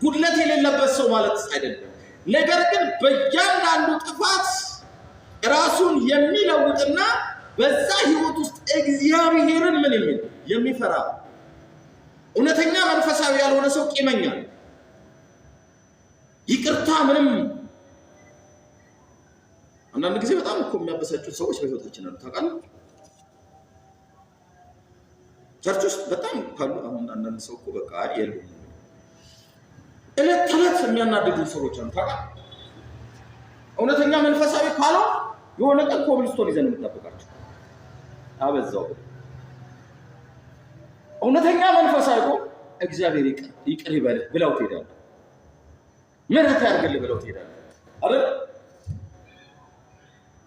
[SPEAKER 1] ጉድለት የሌለበት ሰው ማለት አይደለም። ነገር ግን በእያንዳንዱ ጥፋት ራሱን የሚለውጥና በዛ ህይወት ውስጥ እግዚአብሔርን ምን የሚፈራ እውነተኛ መንፈሳዊ ያልሆነ ሰው ቂመኛ ነው። ይቅርታ ምንም አንዳንድ ጊዜ በጣም እኮ የሚያበሳጩት ሰዎች በህይወታችን አሉ። ታውቃለህ? ቸርች ውስጥ በጣም ካሉ አሁን አንዳንድ ሰው እኮ በቃ የሉም እለት ተለት የሚያናድዱ ሰዎች አሉ። ታውቃለህ? እውነተኛ መንፈሳዊ ካለው የሆነ ቀን ኮብልስቶን ይዘን የምንጠብቃቸው አበዛው። እውነተኛ መንፈሳዊ እኮ እግዚአብሔር ይቅር ይበልህ ብለው ትሄዳለህ። ምህረት ያድርግልህ ብለው ትሄዳለህ አይደል?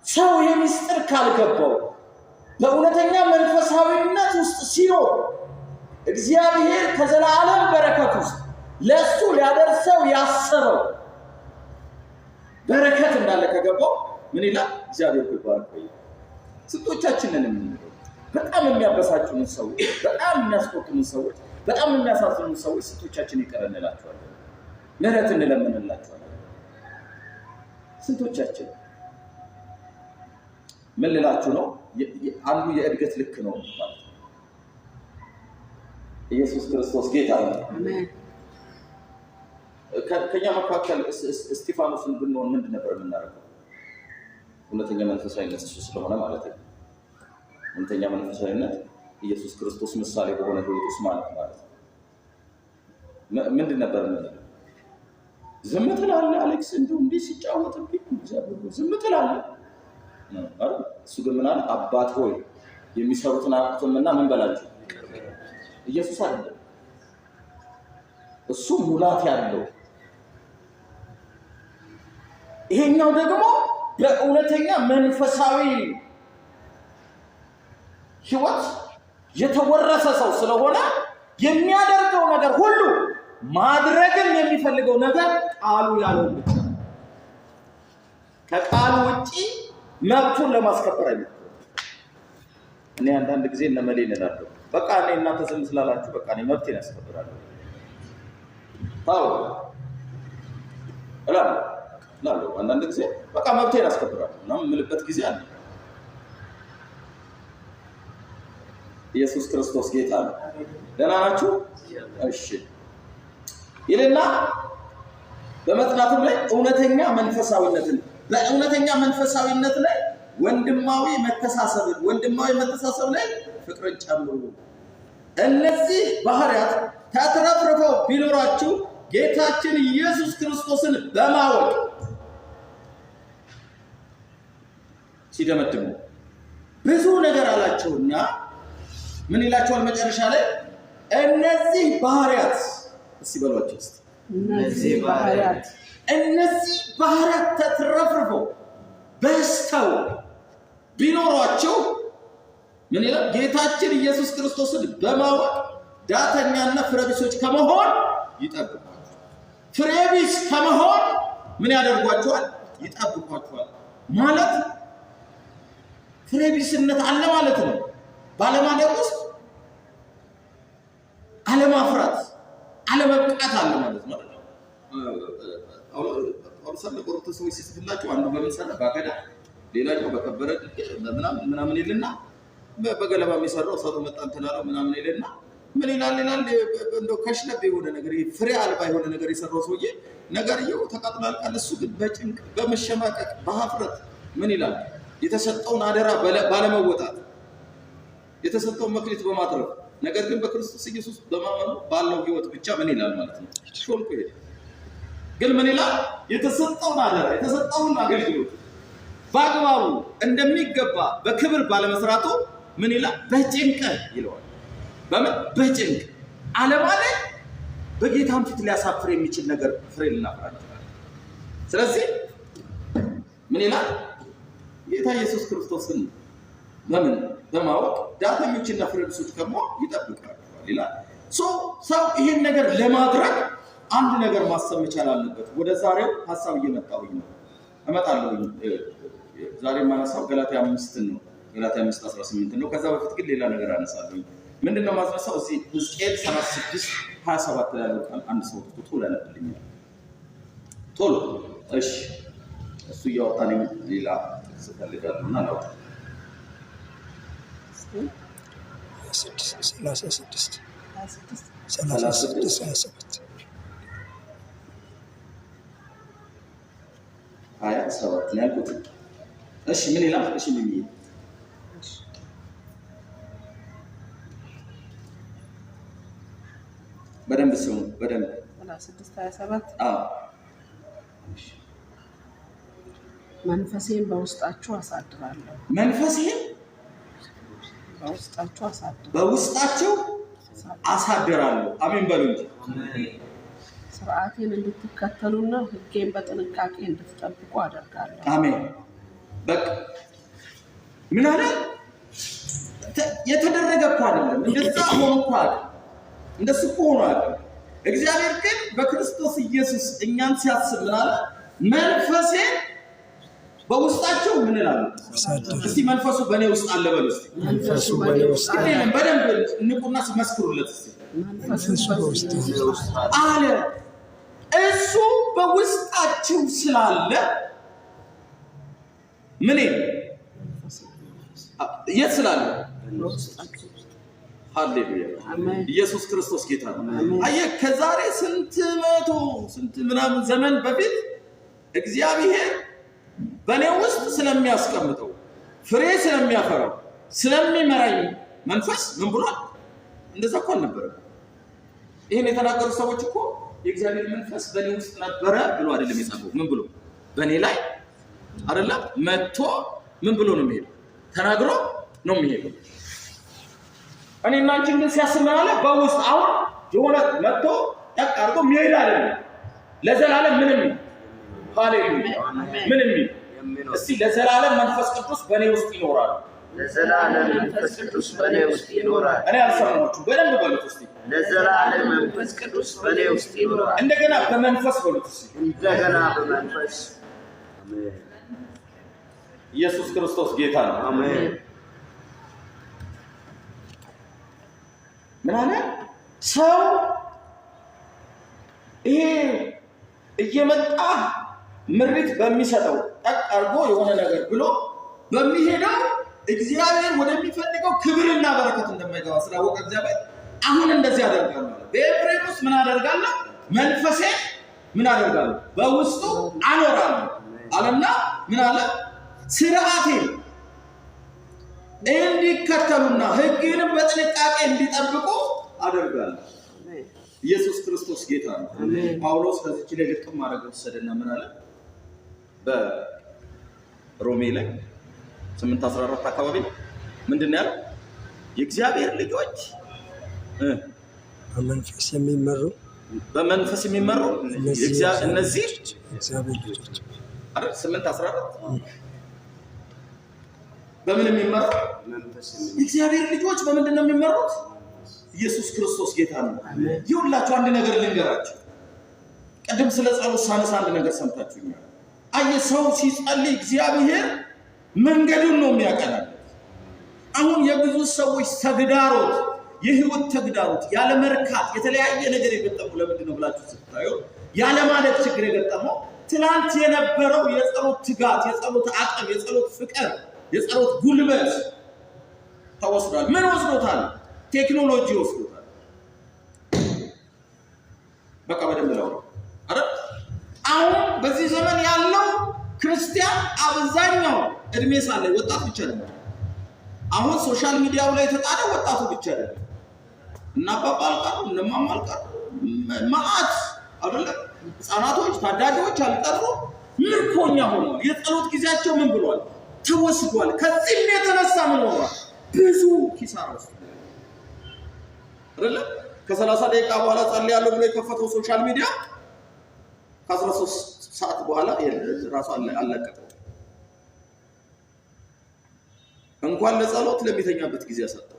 [SPEAKER 1] ሰው የሚስጥር ካልገባው በእውነተኛ መንፈሳዊነት ውስጥ ሲኖር እግዚአብሔር ከዘላለም በረከት ውስጥ ለሱ ሊያደርሰው ያሰበው በረከት እንዳለ ከገባው ምን ይላል? እግዚአብሔር ይባርክ። ስንቶቻችንን የምንለው በጣም የሚያበሳጩን ሰዎች፣ በጣም የሚያስቆጡን ሰዎች፣ በጣም የሚያሳዝኑን ሰዎች ስንቶቻችን ይቅር እንላቸዋለን? ምህረት እንለምንላቸዋለን? ስንቶቻችን? ምን ልላችሁ ነው? አንዱ የእድገት ልክ ነው ማለት ነው። ኢየሱስ ክርስቶስ ጌታ ነው። አሜን። ከኛ መካከል እስጢፋኖስን ብንሆን ምንድን ነበር የምናደርገው? እውነተኛ መንፈሳዊነት እሱ ስለሆነ ማለት ነው። እውነተኛ መንፈሳዊነት ኢየሱስ ክርስቶስ ምሳሌ በሆነ ህይወት ውስጥ ማለት ነው። ምንድን ነበር የምንለው? ዝም ትላለህ አሌክስ፣ እንደው እንዲህ ሲጫወትብኝ ዝም ትላለህ። እሱ ግን ምን አለ? አባት ሆይ የሚሰሩትን አያውቁትምና ምን በላቸው። ኢየሱስ አይደለም እሱ ሙላት ያለው። ይሄኛው ደግሞ በእውነተኛ መንፈሳዊ ህይወት የተወረሰ ሰው ስለሆነ የሚያደርገው ነገር ሁሉ ማድረግም የሚፈልገው ነገር ቃሉ ያለው ብቻ። ከቃሉ ውጪ መብቱን ለማስከበር አይደለም። እኔ አንዳንድ ጊዜ እነመሌን እላለሁ፣ በቃ እኔ እናንተ ዝም ስላላችሁ በቃ እኔ መብቴን ያስከብራለሁ። ታው እላለሁ አንዳንድ ጊዜ በቃ መብቴን ያስከብራለሁ እና የምልበት ጊዜ አለ። ኢየሱስ ክርስቶስ ጌታ ነው። ደህና ናችሁ? እሺ ይልና በመጽናትም ላይ እውነተኛ መንፈሳዊነትን በእውነተኛ መንፈሳዊነት ላይ ወንድማዊ መተሳሰብ ላይ ፍቅርን ጨምሩ። እነዚህ ባህሪያት ተትረፍርፈው ቢኖራችሁ ጌታችን ኢየሱስ ክርስቶስን በማወቅ ሲደመድሙ ብዙ ነገር አላቸውና ምን ይላቸዋል መጨረሻ ላይ? እነዚህ ባህሪያት እስቲ በሏቸው እስቲ እነዚህ ባህሪያት ተትረፍርፈው በስተው ቢኖሯቸው ምን ይላል? ጌታችን ኢየሱስ ክርስቶስን በማወቅ ዳተኛና ፍሬቢሶች ከመሆን ይጠብቋቸዋል። ፍሬቢስ ከመሆን ምን ያደርጓቸዋል? ይጠብቋቸዋል። ማለት ፍሬቢስነት አለ ማለት ነው። ባለማደግ ውስጥ አለማፍራት፣ አለመብቃት አለ ማለት ነው። አውርሳለ ቆርጦ ሰዎች ሲስፍላቸው አንዱ በመሰለ ባከዳ ሌላኛው በከበረ ምናምን ይልና በገለባ የሚሰራው ሰው መጣን ተናለው ምናምን ይልና ምን ይላል እንደው ከሽለብ የሆነ ነገር ፍሬ አልባ የሆነ ነገር የሰራው ሰውዬ ነገርየው ተቃጥሏል። እሱ ግን በጭንቅ በመሸማቀቅ በሀፍረት ምን ይላል? የተሰጠውን አደራ ባለመወጣት የተሰጠውን መክሊት በማትረፍ ነገር ግን በክርስቶስ ኢየሱስ በማመኑ ባለው ህይወት ብቻ ምን ይላል ማለት ነው? ሾልኮ ይሄዳል። ግን ምን ይላል? የተሰጠውን አደራ የተሰጠውን አገልግሎት በአግባቡ እንደሚገባ በክብር ባለመስራቱ ምን ይላል? በጭንቅ ይለዋል። በምን በጭንቅ አለማለት በጌታም ፊት ሊያሳፍር የሚችል ነገር ፍሬ ልናፈራ እንችላለን። ስለዚህ ምን ይላል? ጌታ ኢየሱስ ክርስቶስን በምን በማወቅ ዳተኞችና ፍሬቢሶች ከመሆን ይጠብቃቸዋል ይላል። ሰው ይሄን ነገር ለማድረግ አንድ ነገር ማሰብ መቻል አለበት። ወደ ዛሬው ሐሳብ እየመጣሁኝ ነው እመጣለሁ። ዛሬ ማነሳው ገላትያ 5 ነው። ገላትያ 5:18 ነው። ከዛ በፊት ግን ሌላ ነገር አነሳለሁ። ምንድነው ማስነሳው? እዚህ ሕዝቅኤል 36:27 ላይ ያለው ቃል አንድ ሰው ቶሎ ያነብልኛል። ቶሎ እሺ፣ እሱ እያወጣን ሌላ ስፈልጋለሁና ነው
[SPEAKER 2] 36
[SPEAKER 1] 27 ነው ያልኩት። እሺ ምን ይላል? እሺ ምን ይላል? በደንብ ስሙ፣ በደንብ
[SPEAKER 3] 36:27 መንፈሴን በውስጣችሁ አሳድራለሁ።
[SPEAKER 1] መንፈሴን በውስጣችሁ አሳድራለሁ። አሜን በሉ እንጂ።
[SPEAKER 3] ስርዓቴን እንድትከተሉና ሕጌን በጥንቃቄ እንድትጠብቁ አደርጋለሁ።
[SPEAKER 1] አሜን። በቃ ምን አለ? የተደረገ እኮ አይደለም፣ እንደዛ ሆኖ እኮ አይደለም፣ እንደሱ እኮ ሆኖ አይደለም። እግዚአብሔር ግን በክርስቶስ ኢየሱስ እኛን ሲያስብ ምን አለ? መንፈሴን በውስጣቸው ምን ይላል? እስቲ መንፈሱ በእኔ ውስጥ አለ በሉ እስቲ።
[SPEAKER 2] መንፈሱ በእኔ ውስጥ አለ።
[SPEAKER 1] በደንብ ንቁና መስክሩለት እስቲ።
[SPEAKER 2] መንፈሱ በውስጥ
[SPEAKER 1] አለ። እሱ በውስጣችሁ ስላለ ምን የት ስላለ? ሃሌሉያ! ኢየሱስ ክርስቶስ ጌታ ነው። አየህ፣ ከዛሬ ስንት ምናምን ዘመን በፊት እግዚአብሔር በእኔ ውስጥ ስለሚያስቀምጠው ፍሬ ስለሚያፈራው ስለሚመራኝ መንፈስ ምን ብሏል? እንደዛ እኮ አልነበረም። ይህን የተናገሩ ሰዎች እኮ የእግዚአብሔር መንፈስ በእኔ ውስጥ ነበረ ብሎ አይደለም የጻፈው። ምን ብሎ? በእኔ ላይ አይደለም መጥቶ ምን ብሎ ነው የሚሄደው? ተናግሮ ነው የሚሄደው። እኔና አንቺን ግን ሲያስብ አለ በውስጥ አሁን የሆነ መጥቶ ጠቅ አድርጎ የሚሄድ አይደለም። ለዘላለም ምንም ሃሌሉያ ምንም እስቲ ለዘላለም መንፈስ ቅዱስ በእኔ ውስጥ ይኖራል።
[SPEAKER 4] ለዘላለም መንፈስ ቅዱስ በእኔ ውስጥ ይኖራል።
[SPEAKER 1] እኔ አልሰማችሁም? በደንብ በሉት እስቲ።
[SPEAKER 4] ለዘላለም መንፈስ ቅዱስ በእኔ ውስጥ ይኖራል።
[SPEAKER 1] እንደገና በመንፈስ በሉት እስቲ።
[SPEAKER 4] እንደገና በመንፈስ። አሜን።
[SPEAKER 1] ኢየሱስ ክርስቶስ ጌታ ነው።
[SPEAKER 4] አሜን።
[SPEAKER 1] ምን አለ ሰው ይሄ እየመጣ ምሪት በሚሰጠው ጠቅ አድርጎ የሆነ ነገር ብሎ በሚሄደው እግዚአብሔር ወደሚፈልገው ክብርና በረከት እንደማይገባ ስላወቀ እግዚአብሔር አሁን እንደዚህ ያደርጋል ማለት በኤፍሬም ውስጥ ምን አደርጋለሁ? መንፈሴ ምን አደርጋለሁ? በውስጡ አኖራለሁ አለና ምን አለ? ስርዓቴን እንዲከተሉና ሕጌንም በጥንቃቄ እንዲጠብቁ አደርጋለሁ። ኢየሱስ ክርስቶስ ጌታ ነው። ጳውሎስ ከዚች ላይ ልቅም ማድረግ ወሰደና ምን አለ? በሮሜ ላይ 8:14 አካባቢ ምንድነው ያለው? የእግዚአብሔር ልጆች በመንፈስ የሚመሩ እነዚህ
[SPEAKER 2] እግዚአብሔር ልጆች
[SPEAKER 1] አይደል? 8:14 በምን የሚመሩ? እግዚአብሔር ልጆች በምንድን ነው የሚመሩት? ኢየሱስ ክርስቶስ ጌታ ነው። ይሁላችሁ አንድ ነገር ልንገራችሁ። ቀደም ስለ ጸሎት ሳነሳ አንድ ነገር ሰምታችሁኛል። ሰው ሲጸልይ እግዚአብሔር መንገዱን ነው የሚያቀናው። አሁን የብዙ ሰዎች ተግዳሮት፣ የህይወት ተግዳሮት፣ ያለ መርካት የተለያየ ነገር የገጠመው ለምንድን ነው ብላችሁ ስታዩ ያለ ማለት ችግር የገጠመው ትናንት የነበረው የጸሎት ትጋት፣ የጸሎት አቅም፣ የጸሎት ፍቅር፣ የጸሎት ጉልበት ተወስዷል። ምን ወስዶታል? ቴክኖሎጂ ወስዶታል። በቃ በደንብ ነው አይደል? አሁን በዚህ ዘመን ያለው ክርስቲያን አብዛኛው እድሜ ሳለ ወጣት ብቻ ነው። አሁን ሶሻል ሚዲያው ላይ የተጣለ ወጣቱ ብቻ አይደለም። እና አባባል ቀሩ እነማማል ቀሩ ማአት አይደለም። ህፃናቶች ታዳጊዎች አልቀሩ ምርኮኛ ሆነዋል። የጸሎት ጊዜያቸው ምን ብሏል? ተወስዷል። ከዚህም የተነሳ ምን ሆኗል? ብዙ ኪሳራ ውስጥ አይደለም። ከ30 ደቂቃ በኋላ ጸልያለሁ ብሎ የከፈተው ሶሻል ሚዲያ ከ13 ሰዓት በኋላ ራሱ አለቀቀው። እንኳን ለጸሎት ለሚተኛበት ጊዜ ያሰጠው።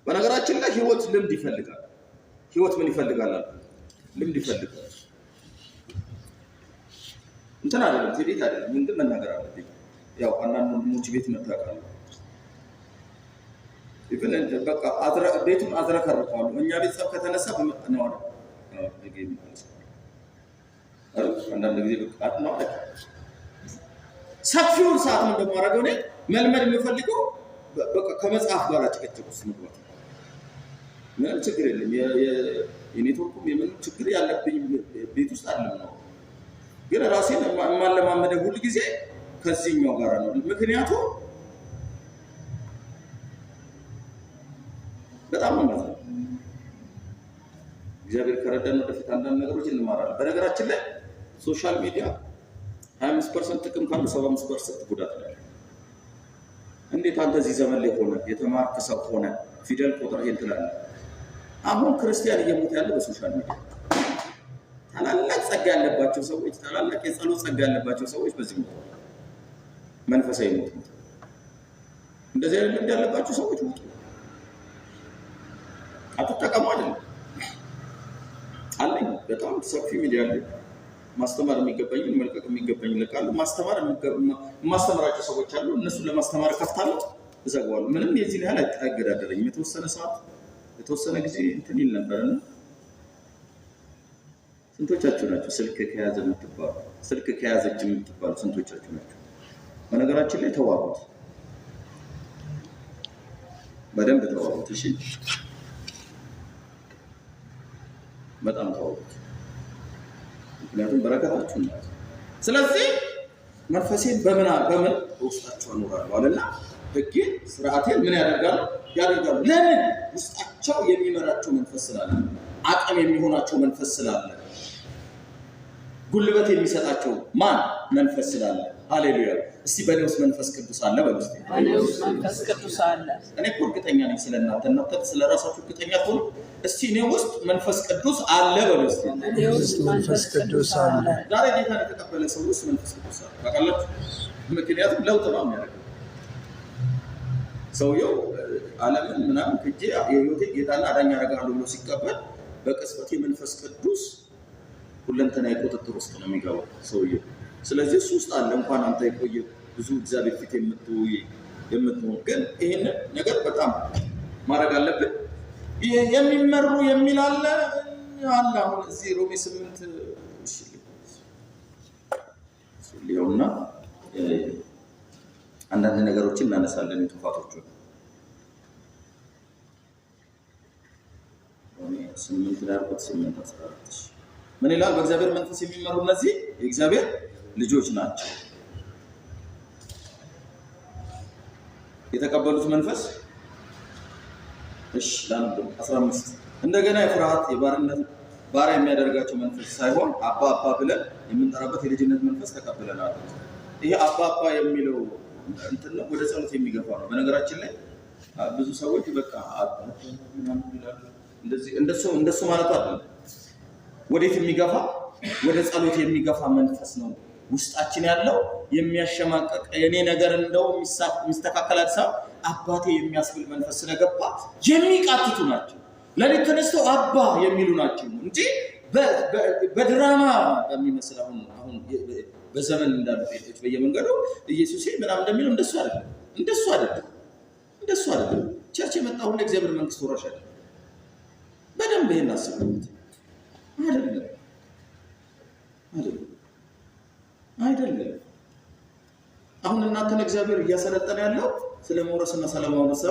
[SPEAKER 1] በነገራችን ላይ ህይወት ልምድ ይፈልጋል። ህይወት ምን ይፈልጋል? ልምድ ይፈልጋል። እንትን አይደለም ትቤት አይደለም። ምን መናገር አለብኝ? ያው አንዳንድ ሙጭ ቤት መጣቃለ ይፈለን በቃ ቤቱን አዝረከረከዋል። እኛ ቤተሰብ ከተነሳ በመጣነው አይደል በጌም ማለት አንዳንድ ጊዜ በቃ ነው ሰፊውን ሰዓት ምን እንደማደርገው እኔ መልመድ የምፈልገው በቃ ከመጽሐፍ ጋር ጭቅጭቅ ውስጥ መግባት። ምንም ችግር የለም። የኔትወርኩም የምንም ችግር ያለብኝ ቤት ውስጥ አይደለም ነው። ግን ራሴን የማለማመደው ሁሉ ጊዜ ከዚህኛው ጋር ነው። ምክንያቱም በጣም ነው ማለት እግዚአብሔር ከረዳን ወደፊት አንዳንድ ነገሮች እንማራለን። በነገራችን ላይ ሶሻል ሚዲያ 25% ጥቅም ካለው 75% ጉዳት አለው። እንዴት አንተ እዚህ ዘመን ላይ ሆነ የተማርክ ሰው ሆነ ፊደል ቁጥር ይንትላል። አሁን ክርስቲያን እየሞተ ያለ በሶሻል ሚዲያ ታላላቅ ጸጋ ያለባቸው ሰዎች፣ ታላላቅ የጸሎት ጸጋ ያለባቸው ሰዎች በዚህ ሞት መንፈሳዊ ሞት እንደዚህ አይነት ልምድ ያለባቸው ሰዎች ሞቱ። አትጠቀሙ አይደለም አለኝ። በጣም ሰፊ ሚዲያ አለ። ማስተማር የሚገባኝ መልቀቅ የሚገባኝ ለቃሉ ማስተማራቸው ሰዎች አሉ። እነሱን ለማስተማር ከፍታለሁ፣ እዘጋዋለሁ። ምንም የዚህ ያህል አይገዳደረኝም። የተወሰነ ሰዓት የተወሰነ ጊዜ እንትን ይል ነበርና ስንቶቻችሁ ናችሁ ስልክ ከያዘ የምትባሉ ስልክ ከያዘች የምትባሉ ስንቶቻችሁ ናችሁ? በነገራችን ላይ ተዋቡት፣ በደንብ ተዋቡት። እሺ በጣም ተዋቡት። ምክንያቱም በረከታችሁ ነው። ስለዚህ መንፈሴን በምን ውስጣቸው አኖራለሁ አለና ሕጌን ስርዓቴን ምን ያደርጋሉ? ለምን? ውስጣቸው የሚመራቸው መንፈስ ስላለ፣ አቅም የሚሆናቸው መንፈስ ስላለ፣ ጉልበት የሚሰጣቸው ማን? መንፈስ ስላለ። ሃሌሉያ! እስቲ በእኔ ውስጥ መንፈስ ቅዱስ አለ በሉ። እስቲ
[SPEAKER 3] በእኔ ውስጥ መንፈስ ቅዱስ አለ።
[SPEAKER 1] እኔ እኮ እርግጠኛ ነኝ ስለእናንተ። እናንተ ስለራሳችሁ እርግጠኛ ትሆኑ። እስቲ እኔ ውስጥ መንፈስ ቅዱስ አለ በሉ። እስቲ
[SPEAKER 3] እኔ ውስጥ መንፈስ ቅዱስ አለ።
[SPEAKER 1] ዛሬ ጌታን የተቀበለ ሰው ውስጥ መንፈስ ቅዱስ አለ። ታውቃላችሁ? ምክንያቱም ለውጥ ነው የሚያደርገው። ሰውየው ዓለምን ምናምን ከጄ የህይወቴ ጌታና አዳኝ አደርጋለሁ ብሎ ሲቀበል በቅጽበት የመንፈስ ቅዱስ ሁለንተናዊ ቁጥጥር ውስጥ ነው የሚገባው ሰውየው። ስለዚህ እሱ ውስጥ አለ። እንኳን አንተ የቆየ ብዙ እግዚአብሔር ፊት የምትሆን ግን ይህን ነገር በጣም ማድረግ አለብን። የሚመሩ የሚል አለ። አሁን እዚህ ሮሜ 8 ሊሆንና አንዳንድ ነገሮችን እናነሳለን። የጥፋቶቹ 8:14 ምን ይላል? በእግዚአብሔር መንፈስ የሚመሩ እነዚህ የእግዚአብሔር ልጆች ናቸው። የተቀበሉት መንፈስ እሺ ላንብ 15 እንደገና የፍርሃት የባርነት ባሪያ የሚያደርጋቸው መንፈስ ሳይሆን አባ አባ ብለን የምንጠራበት የልጅነት መንፈስ ተቀብለናል። ይሄ አባ አባ የሚለው እንትን ነው፣ ወደ ጸሎት የሚገፋ ነው። በነገራችን ላይ ብዙ ሰዎች በቃ አባ ምናምን ይላሉ። እንደሱ ማለት አይደለም። ወዴት የሚገፋ? ወደ ጸሎት የሚገፋ መንፈስ ነው ውስጣችን ያለው። የሚያሸማቀቅ የኔ ነገር እንደው የሚስተካከል ሰው አባቴ የሚያስብል መንፈስ ስለገባ የሚቃትቱ ናቸው። ለሊት ተነስተው አባ የሚሉ ናቸው እንጂ በድራማ በሚመስል አሁን በዘመን እንዳሉ ጴንጤዎች በየመንገዱ ኢየሱስ ምናምን እንደሚለው እንደሱ አይደለም። ቸርች የመጣው ሁሉ እግዚአብሔር መንግስት ወራሽ አይደለም። በደንብ ይሄን አስቡት። አይደለም። አሁን እናንተን እግዚአብሔር እያሰለጠነ ያለው ስለ መውረስና ስለማውረስ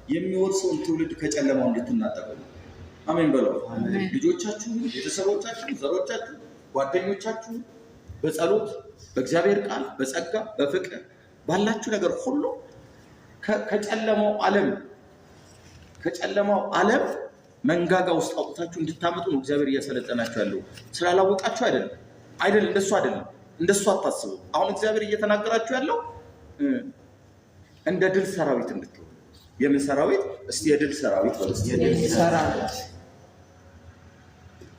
[SPEAKER 1] የሚወርሰውን ትውልድ ከጨለማው እንድትናጠቁ ነው። አሜን በለው። ልጆቻችሁ፣ ቤተሰቦቻችሁ፣ ዘሮቻችሁ፣ ጓደኞቻችሁ በጸሎት በእግዚአብሔር ቃል በጸጋ በፍቅር ባላችሁ ነገር ሁሉ ከጨለማው ዓለም መንጋጋ ውስጥ አውጥታችሁ እንድታመጡ ነው እግዚአብሔር እያሰለጠናችሁ ያለው። ስላላወቃችሁ አይደለም። እንደሱ አታስቡ። አሁን እግዚአብሔር እየተናገራችሁ ያለው እንደ ድል ሰራዊት እንድትሆኑ። የምን ሰራዊት? እስቲ የድል ሰራዊት ወይስ የድል ሰራዊት?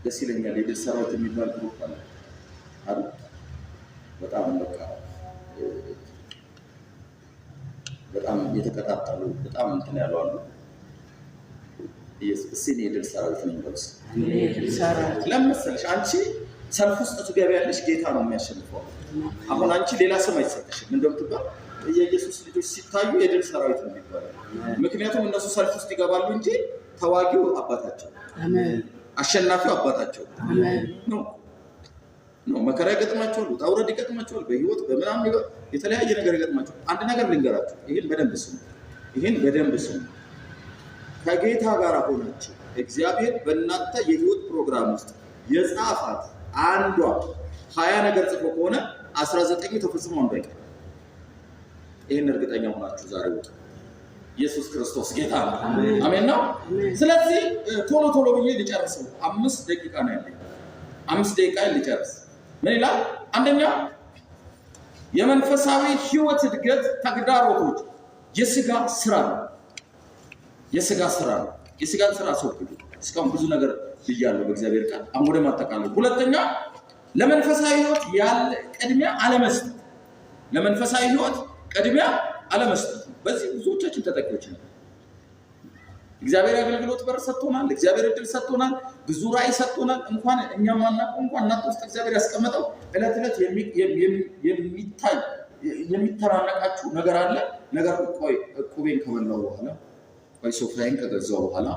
[SPEAKER 1] ደስ ይለኛል። የድል ሰራዊት የሚባል ግሩፕ አለ አይደል? በጣም የተከታተሉ በጣም እንትን ያለው አሉ። እስቲ የድል ሰራዊት ነው የሚባለው። የድል ሰራዊት ለምን መሰለሽ? አንቺ ሰልፍ ውስጥ ትገቢያለሽ፣ ጌታ ነው የሚያሸንፈው። አሁን አንቺ ሌላ ስም አይሰጥሽም። እንደምትባል የኢየሱስ ልጆች ሲታዩ የድል ሰራዊት ነው የሚባለው። ምክንያቱም እነሱ ሰልፍ ውስጥ ይገባሉ እንጂ ተዋጊው አባታቸው፣ አሸናፊው አባታቸው ነው። መከራ ይገጥማቸዋል፣ ውጣ ውረድ ይገጥማቸዋል፣ በህይወት በምናምን የተለያየ ነገር ይገጥማቸዋል። አንድ ነገር ልንገራችሁ፣ ይሄን በደንብ ስሙ። ከጌታ ጋር ሆናችሁ እግዚአብሔር በእናንተ የህይወት ፕሮግራም ውስጥ የጻፋት አንዷ 20 ነገር ጽፎ ከሆነ 19 ተፈጽሞ አንዱ አይቀር። ይሄን እርግጠኛ ሆናችሁ ዛሬ ወጣ። ኢየሱስ ክርስቶስ ጌታ ነው። አሜን ነው። ስለዚህ ቶሎ ብዬ ልጨርሰው። 5 ደቂቃ ነው ያለኝ። 5 ደቂቃ ልጨርስ። ምን ይላል? አንደኛ የመንፈሳዊ ህይወት እድገት ተግዳሮቶች የስጋ ስራ ነው። የስጋን ስራ አስወግዱ። እስካሁን ብዙ ነገር ብያለሁ በእግዚአብሔር ቃል። አሁን ወደ ማጠቃለሉ። ሁለተኛ ለመንፈሳዊ ህይወት ያለ ቅድሚያ አለመስጠት። በዚህ ብዙዎቻችን ተጠቂዎች ነን። እግዚአብሔር አገልግሎት በር ሰጥቶናል። እግዚአብሔር እድል ሰጥቶናል። ብዙ ራዕይ ሰጥቶናል። እንኳን እኛ ማናውቀው እንኳን እናንተ ውስጥ እግዚአብሔር ያስቀመጠው እለት የሚተራነቃችሁ ነገር አለ። ነገር ቆይ እቁቤን ከበላው በኋላ፣ ቆይ ሶፍራይን ከገዛው በኋላ፣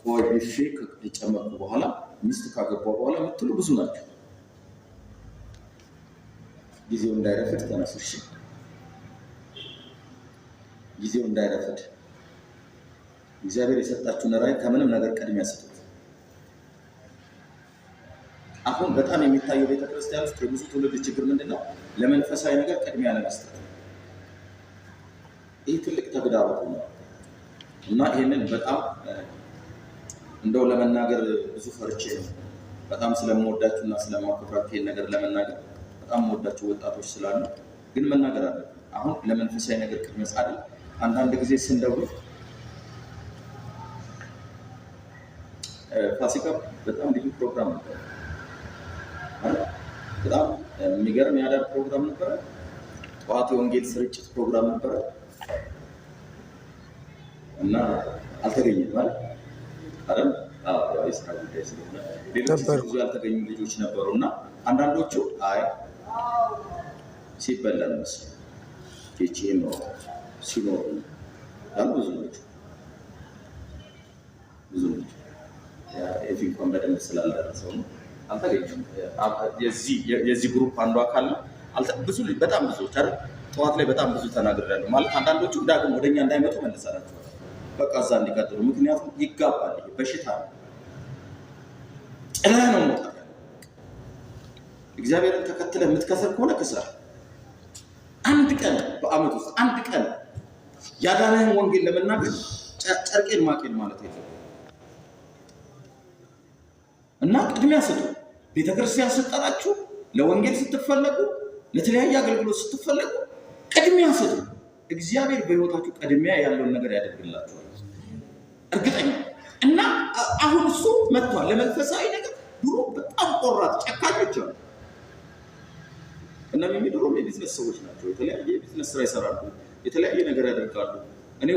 [SPEAKER 1] ቆይ እሺ ከጨመርኩ በኋላ፣ ሚስት ካገባው በኋላ የምትሉ ብዙ ናቸው። ጊዜው እንዳይረፍድ ተነሱ። እሺ ጊዜው እንዳይረፍድ እግዚአብሔር የሰጣችሁን ራዕይ ከምንም ነገር ቅድሚያ ስጡት። አሁን በጣም የሚታየው ቤተክርስቲያን ውስጥ የብዙ ትውልድ ችግር ምንድነው? ለመንፈሳዊ ነገር ቅድሚያ ለመስጠት። ይህ ትልቅ ተግዳሮት ነው እና ይሄንን በጣም እንደው ለመናገር ብዙ ፈርቼ ነው። በጣም ስለምወዳችሁና ስለማከብራችሁ ይሄን ነገር ለመናገር በጣም የምወዳችሁ ወጣቶች ስላሉ ግን መናገር አለብን። አሁን ለመንፈሳዊ ነገር ቅድሚያ አይደል? አንዳንድ ጊዜ ስንደውል ፋሲካ በጣም ልዩ ፕሮግራም ነበር። በጣም የሚገርም ያዳር ፕሮግራም ነበር። ጠዋት የወንጌል ስርጭት ፕሮግራም ነበር እና አልተገኘም ማለት አይደል? ያው የስራ ጉዳይ ስለሆነ ሌሎች ብዙ ያልተገኙ ልጆች ነበሩ እና አንዳንዶቹ አይ ሲበላ ነው ኬቼ ነው ሲኖር ያሉ ብዙ ልጆች እንኳን በደንብ ስላልደረሰው ነው አልተገኘም። የዚህ ግሩፕ አንዱ አካል ነው። በጣም ብዙዎች አይደል ጠዋት ላይ በጣም ብዙ ተናግሬያለሁ። ማለት አንዳንዶቹ ዳግም ወደኛ እንዳይመጡ መልሰናቸው በቃ እዛ እንዲቀጥሉ። ምክንያቱም ይጋባል፣ ይሄ በሽታ ነው። ጥለህ ነው መውጣት። እግዚአብሔርን ተከትለህ የምትከስር ከሆነ ክሰር። አንድ ቀን በአመት ውስጥ አንድ ቀን ያዳነህን ወንጌል ለመናገር ጨርቄን ማቄን ማለት የለም እና ቅድሚያ ስጡ። ቤተክርስቲያን ስጠራችሁ፣ ለወንጌል ስትፈለጉ፣ ለተለያየ አገልግሎት ስትፈለጉ ቅድሚያ ስጡ። እግዚአብሔር በህይወታችሁ ቅድሚያ ያለውን ነገር ያደርግላችኋል እርግጠኛ። እና አሁን እሱ መጥቷል ለመንፈሳዊ ነገር። ድሮ በጣም ቆራጥ ጨካኞች አሉ። እና የሚድሮ የቢዝነስ ሰዎች ናቸው። የተለያየ የቢዝነስ ስራ ይሰራሉ፣ የተለያየ ነገር ያደርጋሉ። እኔ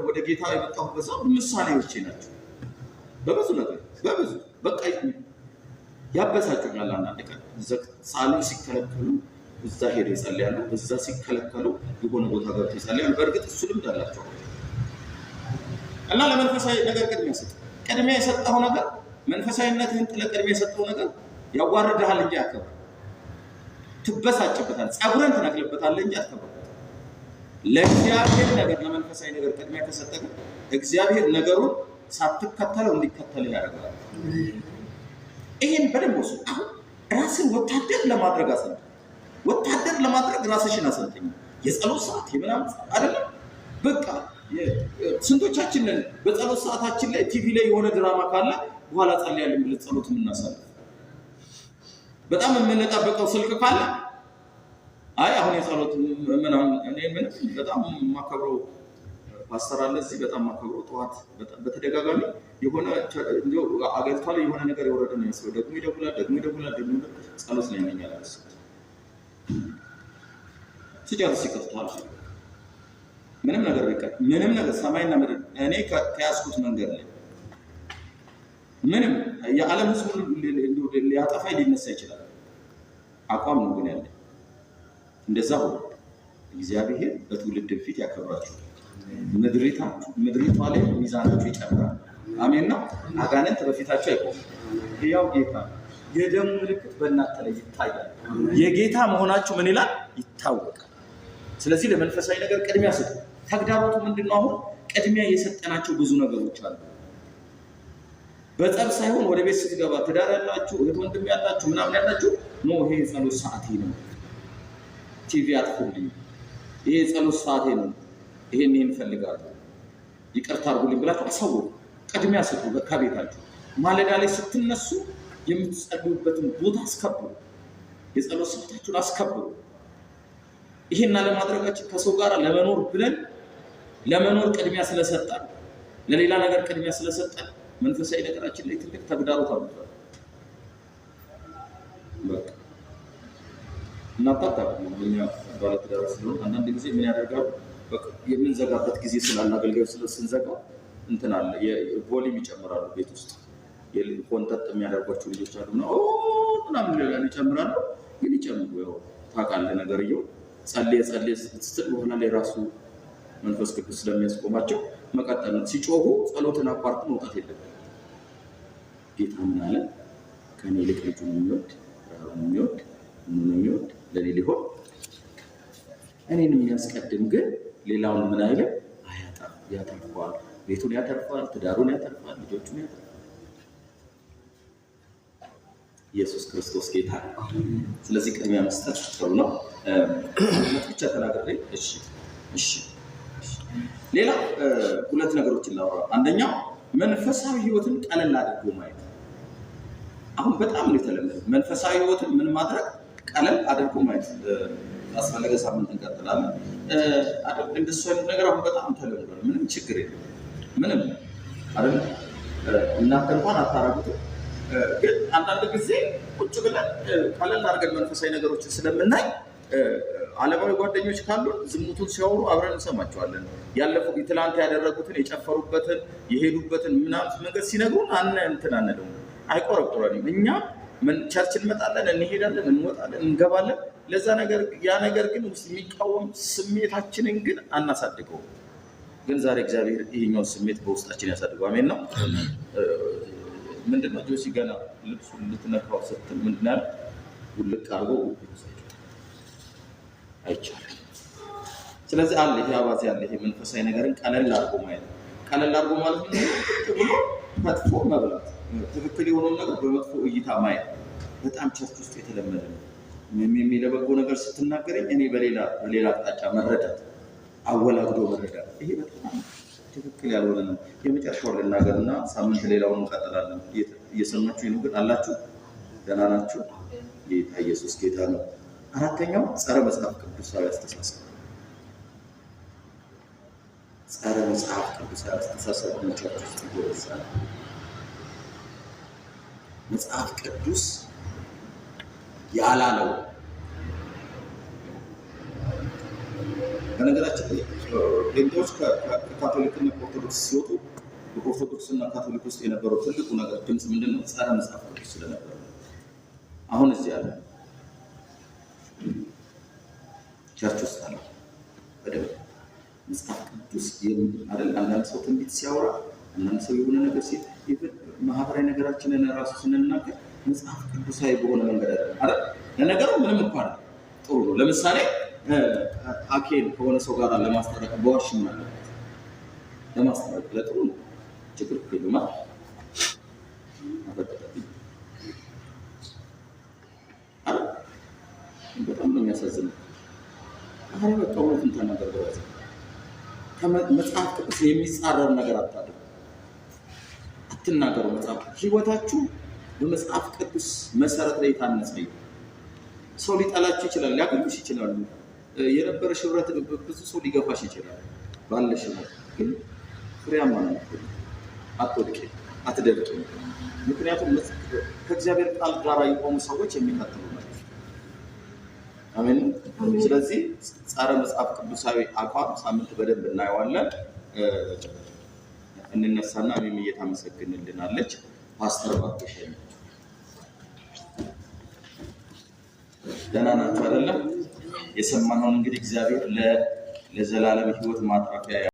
[SPEAKER 1] ወደ ጌታ የመጣሁበት ሰው ምሳሌዎቼ ናቸው። በብዙ ነገር በብዙ በቃ ያበሳጩኛል። አንዳንድ ቀን ሳሎን ሲከለከሉ እዛ ሄደው ይጸልያሉ፣ እዛ ሲከለከሉ የሆነ ቦታ ገብተው ይጸልያሉ። በእርግጥ እሱ ልምድ አላቸው። እና ለመንፈሳዊ ነገር ቅድሚያ ስጥ። ቅድሚያ የሰጠው ነገር መንፈሳዊነትህን ጥለህ ቅድሚያ የሰጠው ነገር ያዋርድሃል እንጂ አያከብርም። ትበሳጭበታል፣ ጸጉረን ትነቅልበታለህ እንጂ አትከብርም። ለእግዚአብሔር ነገር ለመንፈሳዊ ነገር ቅድሚያ ከሰጠህ እግዚአብሔር ነገሩን ሳትከተለው እንዲከተል ያደርጋል። ይሄን በደንብ ወስዱ። አሁን ራስን ወታደር ለማድረግ አሰልጥኝ። ወታደር ለማድረግ ራስሽን አሰልጥኝ። የጸሎት ሰዓት የምናምን አይደለም። በቃ ስንቶቻችንን በጸሎት ሰዓታችን ላይ ቲቪ ላይ የሆነ ድራማ ካለ በኋላ ጸልያለን ብለን ጸሎት የምናሳልፍ፣ በጣም የምንጠብቀው ስልክ ካለ አይ አሁን የጸሎት ምናምን እኔ ምን በጣም ማከብረው ፓስተር አለ እዚህ በጣም ማከብረው ጠዋት በተደጋጋሚ የሆነ አገልግሎት ላይ የሆነ ነገር የወረደ ነው የሚመስለው። ደግሞ ይደውላል ጸሎት ላይ ነኝ ያላስ ሲጨርስ ይከፍታል። ምንም ነገር ቢቀር ምንም ነገር ሰማይና ምድር እኔ ከያዝኩት መንገድ ላይ ምንም የዓለም ሕዝብ ሊያጠፋ ሊነሳ ይችላል። አቋም ነው ግን ያለ እንደዛ ሆኖ እግዚአብሔር በትውልድ ፊት ያከብራችኋል። ምድሪቷ ላይ ሚዛናችሁ ይጨምራል። አሜን ነው። አጋንንት በፊታችሁ አይቆሙም። ያው ጌታ የደሙ ምልክት በእናንተ ላይ ይታያል። የጌታ መሆናችሁ ምን ይላል ይታወቃል። ስለዚህ ለመንፈሳዊ ነገር ቅድሚያ ስጡ። ተግዳሮቱ ምንድነው? አሁን ቅድሚያ የሰጠናቸው ብዙ ነገሮች አሉ። በጸብ ሳይሆን ወደ ቤት ስትገባ ትዳር ያላችሁ እህት ወንድም ያላችሁ ምናምን ያላችሁ ነው ይሄ ጸሎት ሰዓቴ ነው፣ ቲቪ አትፈልጉ፣ ይሄ ጸሎት ሰዓቴ ነው፣ ይሄን እንፈልጋለን፣ ይቅርታ አድርጉልኝ ብላችሁ አሳውቁ። ቅድሚያ ስጡ። ከቤታችሁ ማለዳ ላይ ስትነሱ የምትጸልዩበትን ቦታ አስከብሩ። የጸሎት ሰዓታችሁን አስከብሩ። ይሄን ለማድረጋችን ከሰው ጋር ለመኖር ብለን ለመኖር ቅድሚያ ስለሰጠን ለሌላ ነገር ቅድሚያ ስለሰጠን መንፈሳዊ ነገራችን ላይ ትልቅ ተግዳሮት አምጥቷል። በቃ እናጣጣም እኛ ባለትዳር ስለሆነ አንዳንድ ጊዜ ምን ያደርጋሉ? በቃ የምንዘጋበት ጊዜ ስላለ አገልጋዮች ስንዘጋ እንትን አለ የቮሊም ይጨምራሉ። ቤት ውስጥ ኮንተንት የሚያደርጓቸው ልጆች አሉና ምናምን ሌላ ይጨምራሉ። ግን ይጨምሩ ያው ታውቃለህ ነገርየው ጸልየ ስትል በኋላ ላይ ራሱ መንፈስ ቅዱስ ስለሚያስቆማቸው መቀጠል ነው። ሲጮሁ ጸሎትን አቋርጥ መውጣት የለብንም። ጌታ ምን አለ? ከኔ ይልቅ ልጁን የሚወድ ራሱን የሚወድ ለኔ ሊሆን እኔን የሚያስቀድም ግን ሌላውን ምን አይልም አያጣም፣ ያተርፋል። ቤቱን ያተርፋል፣ ትዳሩን ያተርፋል፣ ልጆቹን ያተርፋል። ኢየሱስ ክርስቶስ ጌታ ነው። ስለዚህ ቅድሚያ መስጠት ጥሩ ነው። ብቻ ተናግሬ እሺ ሌላ ሁለት ነገሮችን ላወራ። አንደኛው መንፈሳዊ ህይወትን ቀለል አድርጎ ማየት። አሁን በጣም ነው የተለመደው መንፈሳዊ ህይወትን ምን ማድረግ ቀለል አድርጎ ማየት። አስፈለገ ሳምንት እንቀጥላለን። እንደሱ አይነት ነገር አሁን በጣም ተለምዷል። ምንም ችግር የለም። ምንም አይደል? እናንተ እንኳን አታረጉት። ግን አንዳንድ ጊዜ ቁጭ ብለን ቀለል አድርገን መንፈሳዊ ነገሮችን ስለምናይ ዓለማዊ ጓደኞች ካሉ ዝሙቱን ሲያወሩ አብረን እንሰማቸዋለን። ያለፈው ትላንት ያደረጉትን የጨፈሩበትን የሄዱበትን ምናምን መንገድ ሲነግሩን እንትን አንለው፣ አይቆረቁረንም። እኛ ቸርች እንመጣለን፣ እንሄዳለን፣ እንወጣለን፣ እንገባለን። ለዛ ነገር ያ ነገር ግን ውስጥ የሚቃወም ስሜታችንን ግን አናሳድገው። ግን ዛሬ እግዚአብሔር ይሄኛው ስሜት በውስጣችን ያሳድገው። አሜን ነው። ምንድነው ጆሲ ገና ልብሱን ልትነካው ስትል ምንድነው ውልቅ አድርጎ አይቻልም። ስለዚህ አለ ይሄ አባዜ አለ ይሄ መንፈሳዊ ነገርን ቀለል አድርጎ ማየት። ቀለል አድርጎ ማለት ነው ብሎ መጥፎ መብላት፣ ትክክል የሆነውን ነገር በመጥፎ እይታ ማየት በጣም ቸርች ውስጥ የተለመደ ነው። የሚለበጎ ነገር ስትናገረኝ እኔ በሌላ አቅጣጫ መረዳት፣ አወላግዶ መረዳት፣ ይሄ በጣም ትክክል ያልሆነ ነው። የመጨረሻውን ልናገርና ሳምንት ሌላውን እንቀጥላለን። እየሰማችሁ ነው ግን አላችሁ? ደህና ናችሁ? ጌታ ኢየሱስ ጌታ ነው። አራተኛው ጸረ መጽሐፍ ቅዱሳዊ አስተሳሰብ። ጸረ መጽሐፍ ቅዱሳዊ አስተሳሰብ ቸርች ውስጥ ይወሳል። መጽሐፍ ቅዱስ ያላለው በነገራችን ላይ ጴንጤዎች ከካቶሊክና ኦርቶዶክስ ሲወጡ በኦርቶዶክስና ካቶሊክ ውስጥ የነበረው ትልቁ ነገር ድምፅ ምንድነው? ጸረ መጽሐፍ ቅዱስ ስለነበረ። አሁን እዚህ ያለ ቸርች ውስጥ አለ በደንብ መጽሐፍ ቅዱስ አይደል? አንዳንድ ሰው ትንቢት ሲያወራ፣ አንዳንድ ሰው የሆነ ነገር ሲል ማህበራዊ ነገራችንን ራሱ ስንናገር መጽሐፍ ቅዱሳዊ በሆነ መንገድ አይደል? ለነገሩ ምንም እንኳን ጥሩ ነው። ለምሳሌ አኬን ከሆነ ሰው ጋር ለማስታረቅ በዋሽ ማለት ለማስታረቅ ለጥሩ ነው። ችግር የለውም። በጣም ነው የሚያሳዝነው። አሁን በቃ እውነቱን ተናገር በራስህ። ከመጽሐፍ ቅዱስ የሚጻረር ነገር አታድርጉ፣ አትናገሩ። መጽሐፍ ህይወታችሁ በመጽሐፍ ቅዱስ መሰረት ላይ የታነጸ ነው። ሰው ሊጠላችሁ ይችላል፣ ሊያገኙሽ ይችላሉ። የነበረሽ ህብረት ብዙ ሰው ሊገፋሽ ይችላል። ባለሽ ነው ግን ፍሬያማ ነው። አትወድቂ፣ አትደርቂ። ምክንያቱም ከእግዚአብሔር ቃል ጋር የቆሙ ሰዎች የሚከተሉ ናቸው። አሜን። ስለዚህ ጸረ መጽሐፍ ቅዱሳዊ አቋም ሳምንት በደንብ እናየዋለን። እንነሳና እኔም እየታመሰግንልናለች ፓስተር ባክሽ። ደህና ናችሁ አይደለም? የሰማነውን እንግዲህ እግዚአብሔር ለዘላለም ህይወት ማጥራፊያ